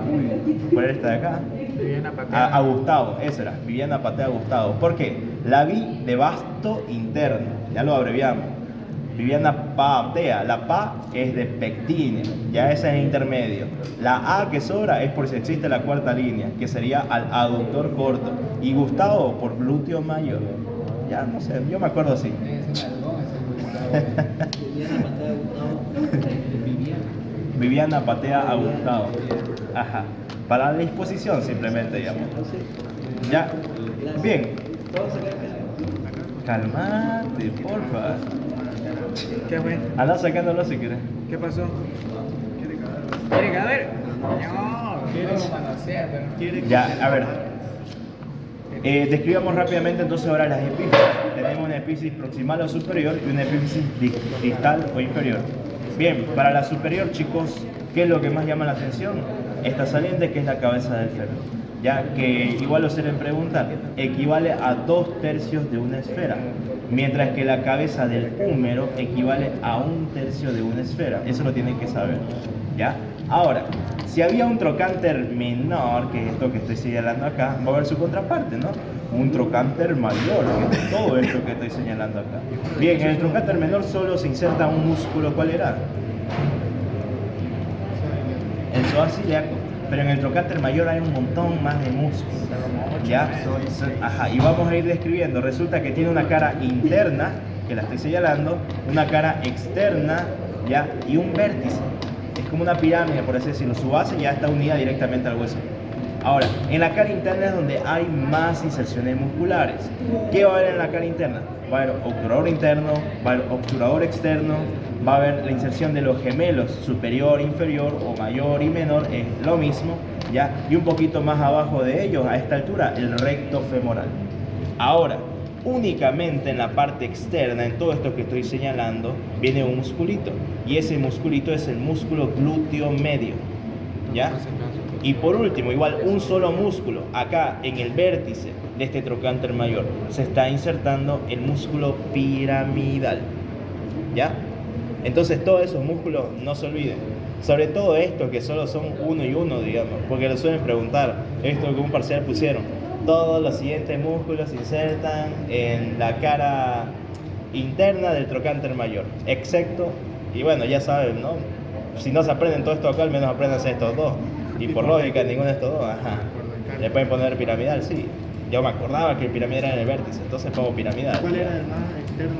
Speaker 6: ¿cuál era esta de acá?
Speaker 7: Viviana patea.
Speaker 6: A Gustavo, esa era, Viviana patea a Gustavo. ¿Por qué? La vi de vasto interno, ya lo abreviamos. Viviana patea, la pa es de pectíneo, ya ese es intermedio. La a que sobra es por si existe la cuarta línea, que sería al aductor corto. Y Gustavo por glúteo mayor. Ya no sé, yo me acuerdo así. Viviana patea a Gustavo. Ajá. Para la disposición simplemente, digamos. Ya. Bien. Calmate, porfa.
Speaker 2: ¿Qué fue?
Speaker 6: Anda sacándolo si quieres.
Speaker 2: ¿Qué pasó? ¿Quiere cadáver? No.
Speaker 6: Ya, a ver. Describamos rápidamente entonces ahora las epífisis. Tenemos una epífisis proximal o superior y una epífisis distal o inferior. Bien, para la superior, chicos, ¿qué es lo que más llama la atención? Esta saliente, que es la cabeza del fémur, ya que igual lo suelen preguntar, equivale a 2/3 de una esfera, mientras que la cabeza del húmero equivale a 1/3 de una esfera. Eso lo tienen que saber, ¿ya? Ahora, si había un trocánter menor, que es esto que estoy señalando acá, va a haber su contraparte, ¿no? Un trocánter mayor, que es todo esto que estoy señalando acá. Bien, en el trocánter menor solo se inserta un músculo, ¿cuál era? El psoas ciliaco. Pero en el trocánter mayor hay un montón más de músculos, ¿ya? Ajá, y vamos a ir describiendo. Resulta que tiene una cara interna, que la estoy señalando, una cara externa, ¿ya? Y un vértice. Es como una pirámide, por así decirlo. Su base ya está unida directamente al hueso. Ahora, en la cara interna es donde hay más inserciones musculares. ¿Qué va a haber en la cara interna? Va a haber obturador interno, va a haber obturador externo, va a haber la inserción de los gemelos superior, inferior o mayor y menor, es lo mismo, ¿ya? Y un poquito más abajo de ellos, a esta altura, el recto femoral. Ahora, únicamente en la parte externa, en todo esto que estoy señalando, viene un musculito. Y ese musculito es el músculo glúteo medio, ¿ya? Y por último, igual un solo músculo, acá en el vértice de este trocánter mayor, se está insertando el músculo piramidal, ¿ya? Entonces todos esos músculos no se olviden, sobre todo estos que solo son uno y uno, digamos, porque lo suelen preguntar, esto que un parcial pusieron, todos los siguientes músculos se insertan en la cara interna del trocánter mayor, excepto, y bueno, ya saben, ¿no? Si no se aprenden todo esto acá, al menos apréndanse estos dos. Y por lógica, ninguno de estos dos, ajá. Le pueden poner piramidal, sí. Yo me acordaba que el piramidal era en el vértice, entonces pongo piramidal.
Speaker 7: ¿Cuál era el más externo?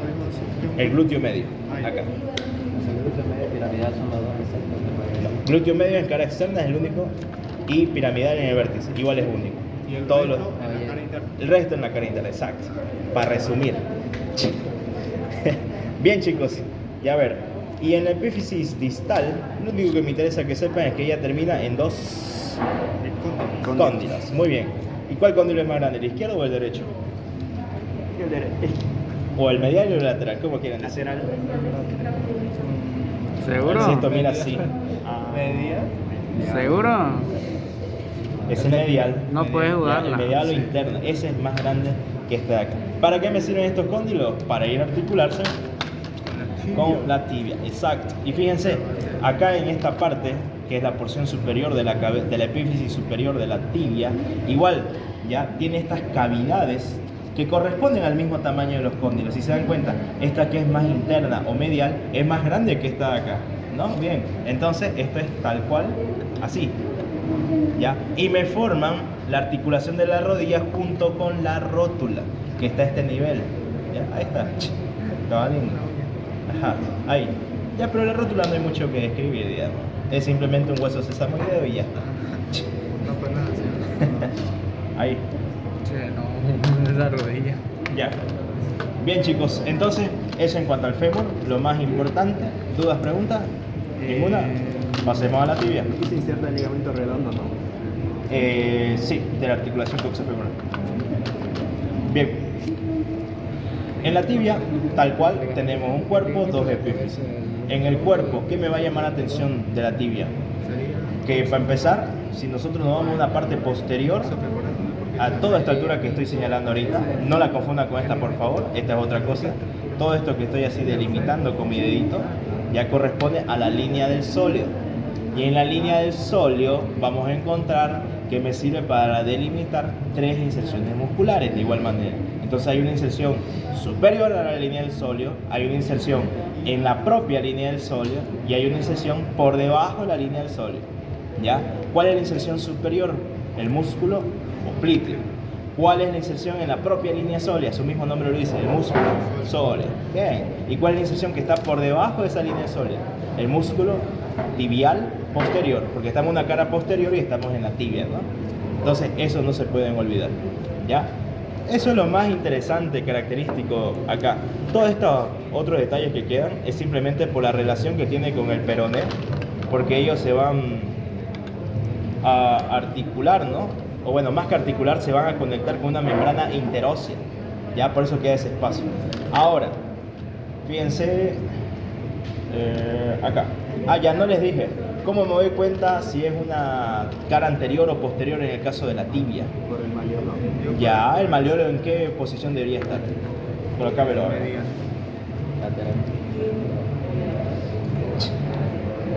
Speaker 6: El glúteo medio, acá.
Speaker 1: Los glúteos medio piramidal son los dos exceptos.
Speaker 6: Glúteo medio en cara externa es el único y piramidal en el vértice, igual es único.
Speaker 7: Y el
Speaker 6: Todos
Speaker 7: resto
Speaker 6: los-
Speaker 7: en la cara interna.
Speaker 6: El resto en la cara interna, exacto. Para resumir. Bien, chicos, y a ver. Y en la epífisis distal, lo único que me interesa que sepan es que ella termina en dos cóndilos. Muy bien. ¿Y cuál cóndilo es más grande, el izquierdo o el derecho?
Speaker 7: El derecho.
Speaker 6: O el medial o el lateral, ¿cómo quieren decir?
Speaker 7: Lateral.
Speaker 2: ¿Seguro?
Speaker 6: Si esto mira así.
Speaker 2: ¿Seguro?
Speaker 6: Es el medial.
Speaker 2: No puedes
Speaker 6: El
Speaker 2: jugarla.
Speaker 6: medial o interno. Ese es más grande que este de acá. ¿Para qué me sirven estos cóndilos? Para ir a articularse con la tibia, exacto. Y fíjense, acá en esta parte, que es la porción superior de de la epífisis superior de la tibia, igual ya tiene estas cavidades que corresponden al mismo tamaño de los cóndilos. Si se dan cuenta, esta que es más interna o medial es más grande que esta de acá, ¿no? Bien, entonces esto es tal cual, así, ¿ya? Y me forman la articulación de la rodilla junto con la rótula, que está a este nivel, ¿ya? Ahí está, cabalín. Ajá, ahí. Ya, pero la rótula no hay mucho que describir, digamos. Es simplemente un hueso sesamoideo y ya está.
Speaker 7: No fue nada así.
Speaker 6: Ahí,
Speaker 2: Che, no, esa rodilla.
Speaker 6: ya. Bien, chicos, entonces, eso en cuanto al fémur, lo más importante. ¿Dudas, preguntas? ¿Ninguna? Pasemos a la tibia.
Speaker 7: Aquí se inserta el ligamento redondo, ¿no?
Speaker 6: Sí, de la articulación coxofemoral. Bien. En la tibia, tal cual, tenemos un cuerpo, dos epífisis. En el cuerpo, ¿qué me va a llamar la atención de la tibia? Que para empezar, si nosotros nos vamos a una parte posterior, a toda esta altura que estoy señalando ahorita, no la confunda con esta por favor, esta es otra cosa. Todo esto que estoy así delimitando con mi dedito ya corresponde a la línea del sóleo. Y en la línea del sóleo vamos a encontrar que me sirve para delimitar 3 inserciones musculares de igual manera. Entonces hay una inserción superior a la línea del sóleo, hay una inserción en la propia línea del sóleo y hay una inserción por debajo de la línea del sóleo. ¿Ya? ¿Cuál es la inserción superior? El músculo popliteo. ¿Cuál es la inserción en la propia línea sólea? Su mismo nombre lo dice, el músculo sóleo. Bien. ¿Y cuál es la inserción que está por debajo de esa línea sólea? El músculo tibial posterior, porque estamos en una cara posterior y estamos en la tibia, ¿no? Entonces eso no se pueden olvidar, ¿ya? Eso es lo más interesante, característico acá. Todos estos otros detalles que quedan es simplemente por la relación que tiene con el peroné, porque ellos se van a articular, ¿no? O bueno, más que articular, se van a conectar con una membrana interósea, ya por eso queda ese espacio. Ahora, fíjense acá. Ya no les dije. ¿Cómo me doy cuenta si es una cara anterior o posterior en el caso de la tibia?
Speaker 7: Por el malleolo.
Speaker 6: Ya, el malleolo ¿en qué posición debería estar? Colocámelo ahora.
Speaker 7: Medial.
Speaker 6: Lateral.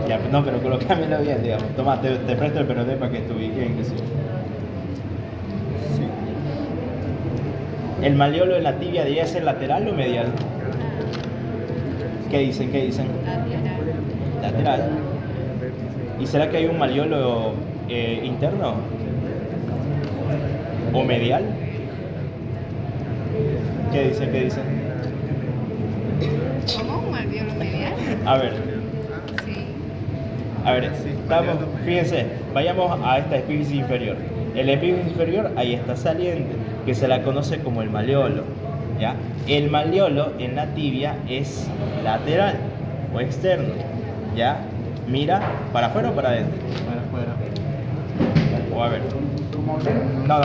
Speaker 6: Ya, no, pero colocámelo bien, digamos. Toma, te presto el peroné para que te ubiques en que sí. ¿El malleolo en la tibia debería ser lateral o medial? ¿Qué dicen? ¿Qué dicen? Lateral. ¿Y será que hay un malleolo interno? ¿O medial? ¿Qué dicen? ¿Qué dicen?
Speaker 5: ¿Cómo? ¿Un alveolo medial?
Speaker 6: A ver,
Speaker 5: Sí.
Speaker 6: a ver, estamos, fíjense, vayamos a esta epífisis inferior. El epífisis inferior ahí está saliente, que se la conoce como el malleolo, ¿ya? El malleolo en la tibia es lateral o externo, ¿ya? Mira, ¿para afuera o para adentro?
Speaker 7: Para afuera.
Speaker 6: O a ver.
Speaker 7: ¿Cómo
Speaker 6: No.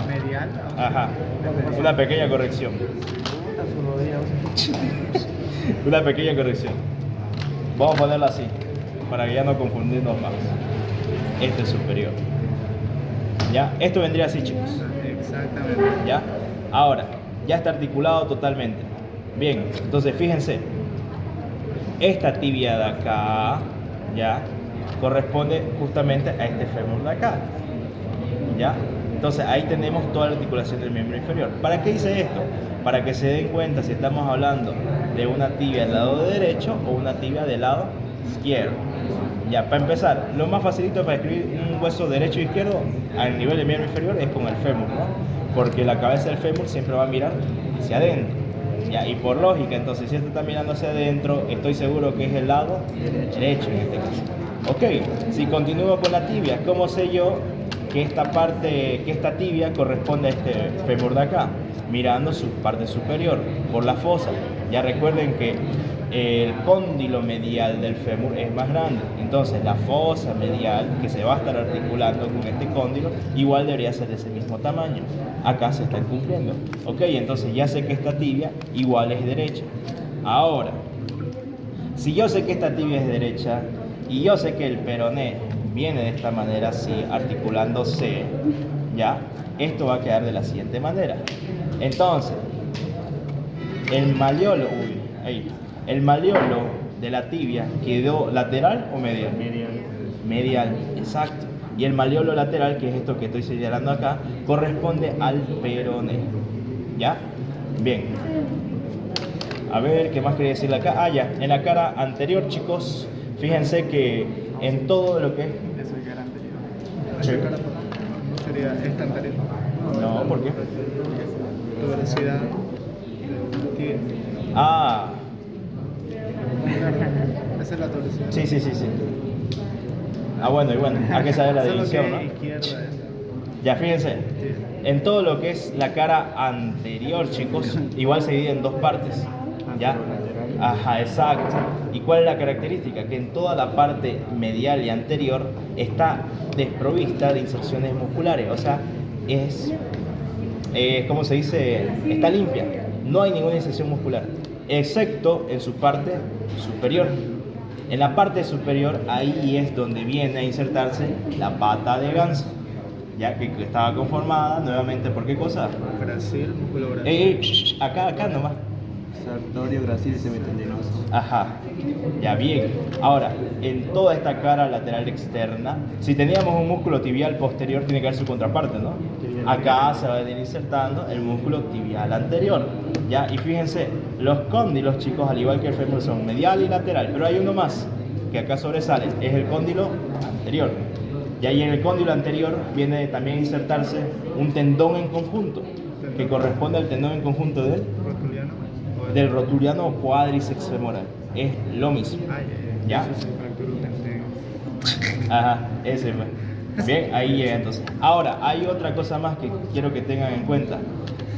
Speaker 7: medial?
Speaker 6: Ajá. Una pequeña corrección.
Speaker 7: Puta, su rodilla.
Speaker 6: Una pequeña corrección. Vamos a ponerlo así, para que ya no confundirnos más. Este es superior. ¿Ya? Esto vendría así, chicos.
Speaker 7: Exactamente.
Speaker 6: ¿Ya? Ahora, ya está articulado totalmente. Bien, entonces fíjense. Esta tibia de acá, ¿ya? Corresponde justamente a este fémur de acá. ¿Ya? Entonces ahí tenemos toda la articulación del miembro inferior. ¿Para qué hice esto? Para que se den cuenta si estamos hablando de una tibia del lado derecho o una tibia del lado izquierdo. Ya, para empezar, lo más facilito para escribir un hueso derecho e izquierdo al nivel del miembro inferior es con el fémur, ¿no? Porque la cabeza del fémur siempre va a mirar hacia adentro. Ya, y por lógica, entonces, si esto está mirando hacia adentro, estoy seguro que es el lado derecho en este caso. Ok, si continúo con la tibia, ¿cómo sé yo que esta tibia corresponde a este fémur de acá? Mirando su parte superior, por la fosa. Ya recuerden que el cóndilo medial del fémur es más grande, entonces la fosa medial que se va a estar articulando con este cóndilo igual debería ser de ese mismo tamaño. Acá se están cumpliendo. Ok, entonces ya sé que esta tibia igual es derecha. Ahora, si yo sé que esta tibia es derecha y yo sé que el peroné viene de esta manera así, articulándose, ya, esto va a quedar de la siguiente manera. Entonces, el malleolo, el malleolo de la tibia quedó lateral o medial. Medial, exacto. Y el malleolo lateral, que es esto que estoy señalando acá, corresponde al peroné. ¿Ya? Bien. A ver, ¿qué más quería decirle acá? Ya, en la cara anterior, chicos, fíjense que en todo lo que es...
Speaker 7: Eso es cara anterior.
Speaker 6: Sí.
Speaker 7: Esa cara no sería esta anterior.
Speaker 6: No, ¿por qué?
Speaker 7: Tu velocidad. Tibia.
Speaker 6: Ah,
Speaker 7: Esa es la torsión.
Speaker 6: sí. Ah, bueno, y bueno, hay que saber la
Speaker 7: Solo
Speaker 6: división,
Speaker 7: que
Speaker 6: ¿no?
Speaker 7: izquierda es.
Speaker 6: Ya, fíjense, en todo lo que es la cara anterior, chicos, igual se divide en dos partes, ¿ya? Ajá, exacto. ¿Y cuál es la característica? Que en toda la parte medial y anterior está desprovista de inserciones musculares, o sea, ¿cómo se dice? Está limpia, no hay ninguna inserción muscular, excepto en su parte superior. En la parte superior, ahí es donde viene a insertarse la pata de ganso. ya que estaba conformada nuevamente por qué cosa.
Speaker 7: Brasil, músculo Brasil.
Speaker 6: Acá nomás.
Speaker 1: Sartorio, Brasil y semitendinoso.
Speaker 6: Ajá, ya bien. Ahora, en toda esta cara lateral externa, si teníamos un músculo tibial posterior, tiene que haber su contraparte, ¿no? Acá se va a ir insertando el músculo tibial anterior. Ya, y fíjense, los cóndilos, chicos, al igual que el fémur, son medial y lateral, pero hay uno más que acá sobresale, es el cóndilo anterior. Y ahí en el cóndilo anterior viene también a insertarse un tendón en conjunto, que corresponde al tendón en conjunto
Speaker 7: Rotuliano.
Speaker 6: del rotuliano cuádriceps femoral. Es lo mismo.
Speaker 7: Ay,
Speaker 6: ¿Ya?
Speaker 7: eso se fracturó un tendón.
Speaker 6: Ajá, ese fue. Bien, ahí llega entonces. Ahora, hay otra cosa más que quiero que tengan en cuenta.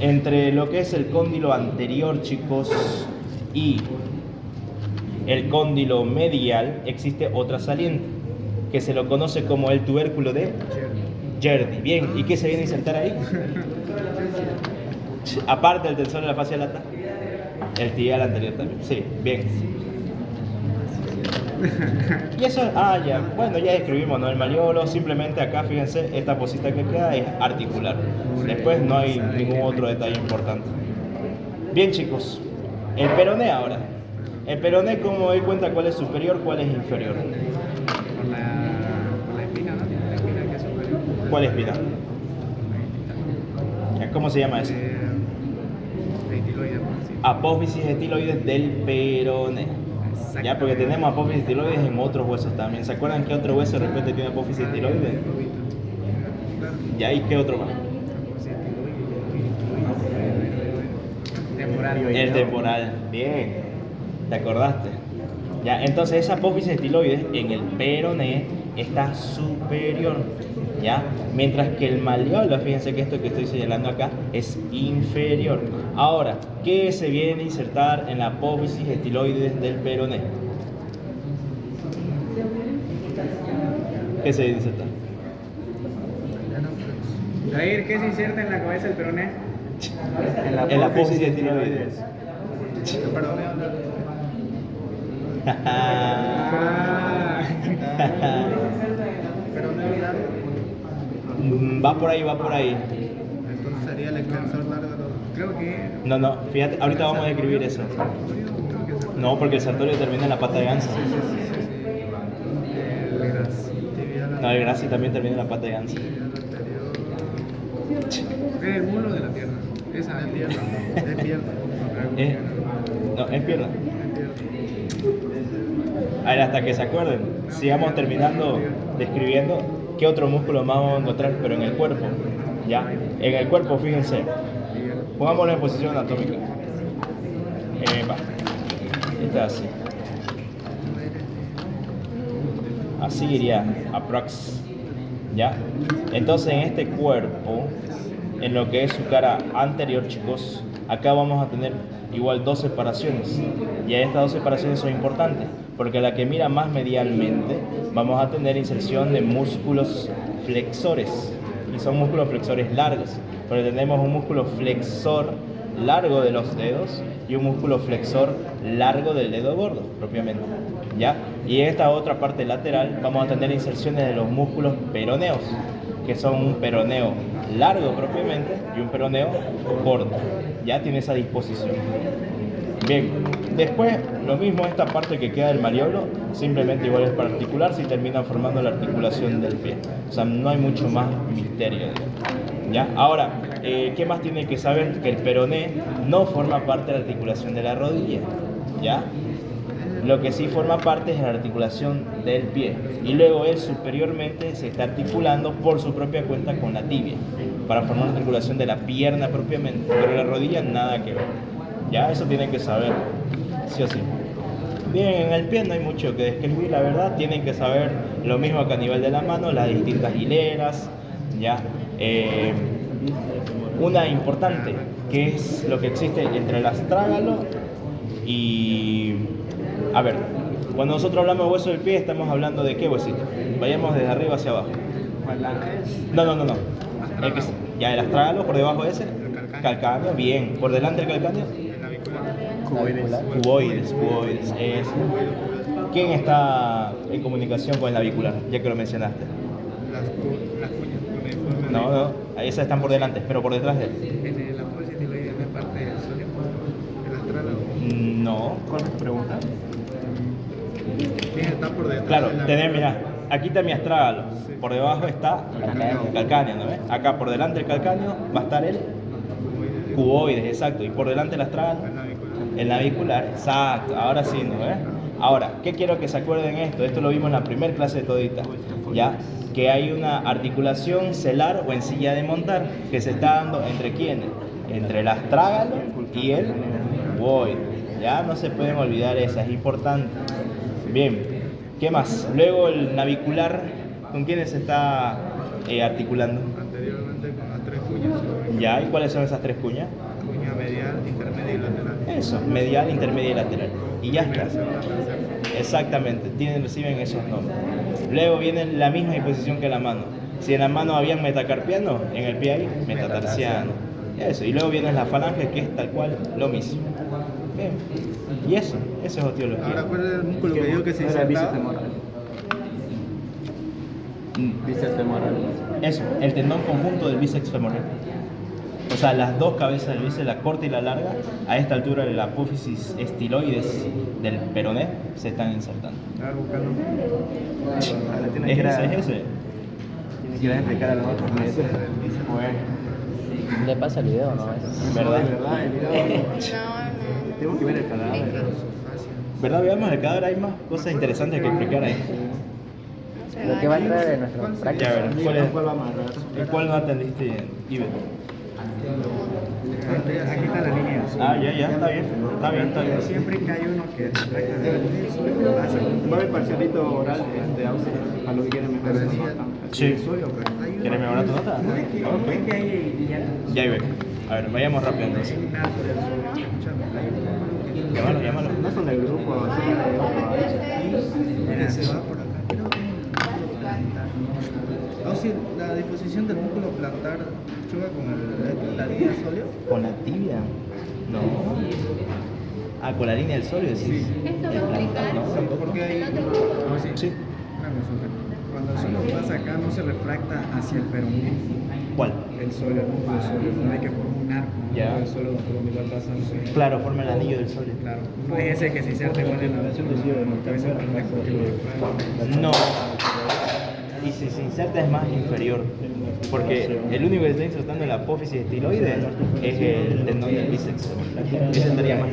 Speaker 6: Entre lo que es el cóndilo anterior, chicos, y el cóndilo medial, existe otra saliente, que se lo conoce como el tubérculo de Gerdi. Bien, ¿y qué se viene a insertar ahí? Aparte del tensor de la fascia lata, el tibial anterior también. Sí, bien. Y eso, ya, bueno, ya escribimos, ¿no? El malleolo, simplemente acá, fíjense, esta cosita que queda es articular. Después no hay ningún otro detalle importante. Bien, chicos, el peroné ahora. El peroné, ¿cómo me doy cuenta cuál es superior, cuál es inferior?
Speaker 7: Por la espina, ¿no? La espina que es superior.
Speaker 6: ¿Cuál espina? ¿Cómo se llama eso?
Speaker 7: Etiloide, por decir.
Speaker 6: Apófisis etiloides del peroné. Ya, porque tenemos apófisis etiloides en otros huesos también. ¿Se acuerdan qué otro hueso de repente tiene apófisis etiloides? ¿Y ahí qué otro más?
Speaker 7: Temporal.
Speaker 6: El temporal. Bien. ¿Te acordaste? Ya, entonces esa apófisis etiloides en el peroné está superior. ¿Ya? Mientras que el malleolo, fíjense que esto que estoy señalando acá es inferior. Ahora, ¿qué se viene a insertar en la apófisis etiloides del peroné? ¿Qué se viene a insertar?
Speaker 7: Jair, ¿qué se inserta en la cabeza del peroné?
Speaker 6: En la apófisis etiloides. Va por ahí, va por ahí.
Speaker 7: Entonces sería el extensor largo. Creo que.
Speaker 6: No, fíjate, ahorita vamos a escribir eso. No, porque el sartorio termina en la pata de ganso. No, el grassi también termina en la pata de ganso.
Speaker 7: Es el mulo de la pierna. Esa es pierna. Es pierna.
Speaker 6: No, es pierna. A ver, hasta que se acuerden, sigamos terminando describiendo qué otro músculo más vamos a encontrar, pero en el cuerpo. ¿Ya? En el cuerpo, fíjense, pongámoslo en posición anatómica. Está así. Así iría, aprox. ¿Ya? Entonces, en este cuerpo, en lo que es su cara anterior, chicos, acá vamos a tener igual dos separaciones. Y estas dos separaciones son importantes, porque la que mira más medialmente, vamos a tener inserción de músculos flexores. Y son músculos flexores largos, porque tenemos un músculo flexor largo de los dedos y un músculo flexor largo del dedo gordo, propiamente. ¿Ya? Y en esta otra parte lateral vamos a tener inserciones de los músculos peroneos, que son un peroneo largo propiamente y un peroneo corto. Ya tiene esa disposición. Bien, después lo mismo, esta parte que queda del malleolo, simplemente igual es particular si terminan formando la articulación del pie. O sea, no hay mucho más misterio. ¿Ya? Ahora, ¿qué más tienen que saber? Que el peroné no forma parte de la articulación de la rodilla. ¿Ya? Lo que sí forma parte es la articulación del pie. Y luego él superiormente se está articulando por su propia cuenta con la tibia, para formar una articulación de la pierna propiamente. Pero la rodilla nada que ver. Ya, eso tienen que saber, sí o sí. Bien, en el pie no hay mucho que describir, la verdad. Tienen que saber lo mismo que a nivel de la mano, las distintas hileras, ya. Una importante, que es lo que existe entre el astrágalo y... A ver, cuando nosotros hablamos de hueso del pie, estamos hablando de qué huesito. Vayamos desde arriba hacia abajo. No. Ya el astrágalo, por debajo de ese. Calcáneo, bien. Por delante del calcáneo. Cuboides. Eso. ¿Quién está en comunicación con el navicular? Ya que lo mencionaste.
Speaker 7: La
Speaker 2: las cuñas, con el informe.
Speaker 6: No, no, esas están por delante, pero por detrás de él.
Speaker 2: En la apófisis estiloidea no es parte del sóleo, el astrálago.
Speaker 6: No, ¿cuál es tu pregunta?
Speaker 2: Sí, está por detrás.
Speaker 6: Claro,
Speaker 2: de la-
Speaker 6: tenés, mirá, aquí está mi astrágalo,
Speaker 2: Sí.
Speaker 6: por debajo está el calcáneo, ¿no ves? Acá por delante del calcáneo va a estar el cuboides, exacto, y por delante el astrágalo,
Speaker 2: El navicular.
Speaker 6: el navicular, exacto, ahora sí, ¿no ves? Ahora, ¿qué quiero que se acuerden esto? Esto lo vimos en la primera clase de todita, ¿ya? Que hay una articulación celar o encilla de montar que se está dando entre quiénes, entre el astrágalo y el cuboide, ¿ya? No se pueden olvidar esa, es importante. Bien, ¿qué más? Luego el navicular, ¿con quiénes se está articulando?
Speaker 2: Anteriormente con las tres cuñas.
Speaker 6: ¿Ya? ¿Y cuáles son esas tres cuñas?
Speaker 2: Cuña medial, intermedia y lateral.
Speaker 6: Eso, medial, intermedia y lateral. Y ya
Speaker 2: Primera,
Speaker 6: está.
Speaker 2: segunda, tercera.
Speaker 6: Exactamente, reciben esos nombres. Luego viene la misma disposición que la mano. Si en la mano habían metacarpiano, en el pie hay metatarsiano. Eso, y luego viene la falange, que es tal cual lo mismo. Bien. Y eso es osteología.
Speaker 2: Ahora, ¿cuál es el músculo que digo que se
Speaker 1: Era el bíceps
Speaker 2: insertaba?
Speaker 1: femoral. Bíceps femoral.
Speaker 6: Eso, el tendón conjunto del bíceps femoral. O sea, las dos cabezas del bíceps, la corta y la larga, a esta altura de la apófisis estiloides del peroné se están insertando.
Speaker 2: A ver, buscando.
Speaker 1: Tiene
Speaker 6: Es
Speaker 1: que ir
Speaker 6: ese,
Speaker 1: a-
Speaker 6: es ese.
Speaker 1: Tiene que ir a explicar a los otros. Bueno,
Speaker 8: Le pasa el video, ¿no?
Speaker 6: ¿Verdad?
Speaker 1: es verdad, el video.
Speaker 5: No,
Speaker 1: Tenemos que ver el cadáver.
Speaker 6: ¿Verdad? Veamos el cadáver, hay más cosas interesantes que explicar ahí.
Speaker 5: no se
Speaker 8: Lo que va a entrar en nuestro
Speaker 6: Ya
Speaker 8: práctica.
Speaker 6: verás, ¿cuál es?
Speaker 1: ¿Cuál vamos a agarrar?
Speaker 6: ¿El cuál no atendiste, Iber?
Speaker 2: Aquí está la línea.
Speaker 6: Ah, ya, está bien, está bien, está bien.
Speaker 2: Siempre que hay uno que prácticamente hace
Speaker 1: Va a haber parcialito oral de auxilio a los que quieren mejorar su nota.
Speaker 6: Sí.
Speaker 1: Solo, pero-
Speaker 6: ¿Quieres mejorar tu nota? Ok. Ya, Iber. A ver, vayamos rápido entonces. Llámalo, llámalo.
Speaker 1: No son del grupo, son de otro.
Speaker 2: Mira, se va por acá. Auxil, la disposición del músculo plantar choca con la línea sóleo.
Speaker 6: ¿Con la tibia? No. Ah, con la línea del sóleo, decís.
Speaker 5: Esto
Speaker 6: El
Speaker 5: va a
Speaker 6: plantar,
Speaker 5: explicar.
Speaker 6: ¿no?
Speaker 2: Porque hay.
Speaker 6: Sí.
Speaker 2: Cuando el sóleo pasa acá, no se refracta hacia el peroné.
Speaker 6: ¿Cuál?
Speaker 2: El sóleo, el músculo sóleo, no hay que formar un arco.
Speaker 6: Ya.
Speaker 2: El sóleo por donde va pasando.
Speaker 6: Claro, forma el anillo del sóleo.
Speaker 2: Claro. No es ese que se inserta igual en la cabeza del peroné porque lo refracta.
Speaker 6: No. Y si se inserta es más inferior. Porque el único que está insertando en la apófisis estiloide es el tendón del bíceps. Ese estaría más.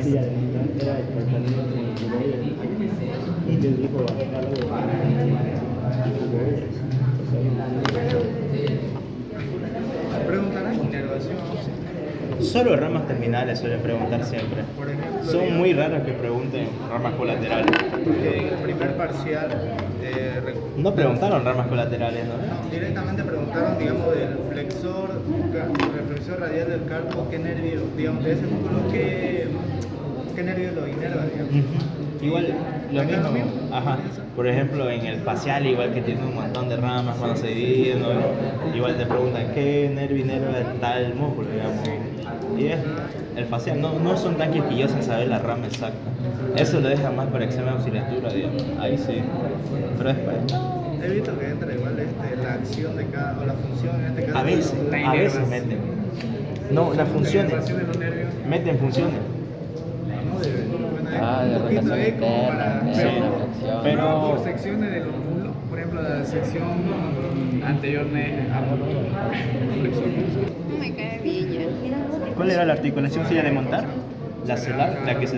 Speaker 2: Preguntarán inervación.
Speaker 6: Solo ramas terminales suelen preguntar siempre.
Speaker 2: Por ejemplo,
Speaker 6: Son muy raras que pregunten ramas colaterales.
Speaker 2: porque en el primer parcial
Speaker 6: No preguntaron ramas colaterales, ¿no?
Speaker 2: no, directamente preguntaron, digamos, del flexor radial del carpo, qué nervio, digamos, de ese músculo, qué nervio lo inerva, digamos.
Speaker 6: Ujú. Igual, lo
Speaker 2: Acá lo
Speaker 6: mismo.
Speaker 2: mismo.
Speaker 6: Ajá. Por ejemplo, en el facial, igual que tiene un montón de ramas cuando se divide, ¿no? Igual te preguntan qué nervio inerva tal músculo, digamos. Y es el facial, no son tan quisquillosos en saber la rama exacta. Eso lo deja más para examen de auxiliatura, digamos. Ahí sí. Pero después,
Speaker 2: He visto que entra igual la acción de cada, o la función en este caso.
Speaker 6: a veces
Speaker 2: inervación.
Speaker 6: meten. No, las funciones.
Speaker 2: La inervación de los nervios.
Speaker 6: Meten funciones.
Speaker 2: No debe. Bueno,
Speaker 8: Ah,
Speaker 2: un
Speaker 8: de
Speaker 2: poquito
Speaker 8: rotación
Speaker 2: ahí como
Speaker 8: interna,
Speaker 2: para.
Speaker 8: interna,
Speaker 6: Sí.
Speaker 8: flexión.
Speaker 6: Pero-
Speaker 2: Por secciones de los músculos, por ejemplo, la sección anterior
Speaker 5: No me cae bien ya.
Speaker 6: ¿Cuál era la articulación silla de montar? La celar, la que se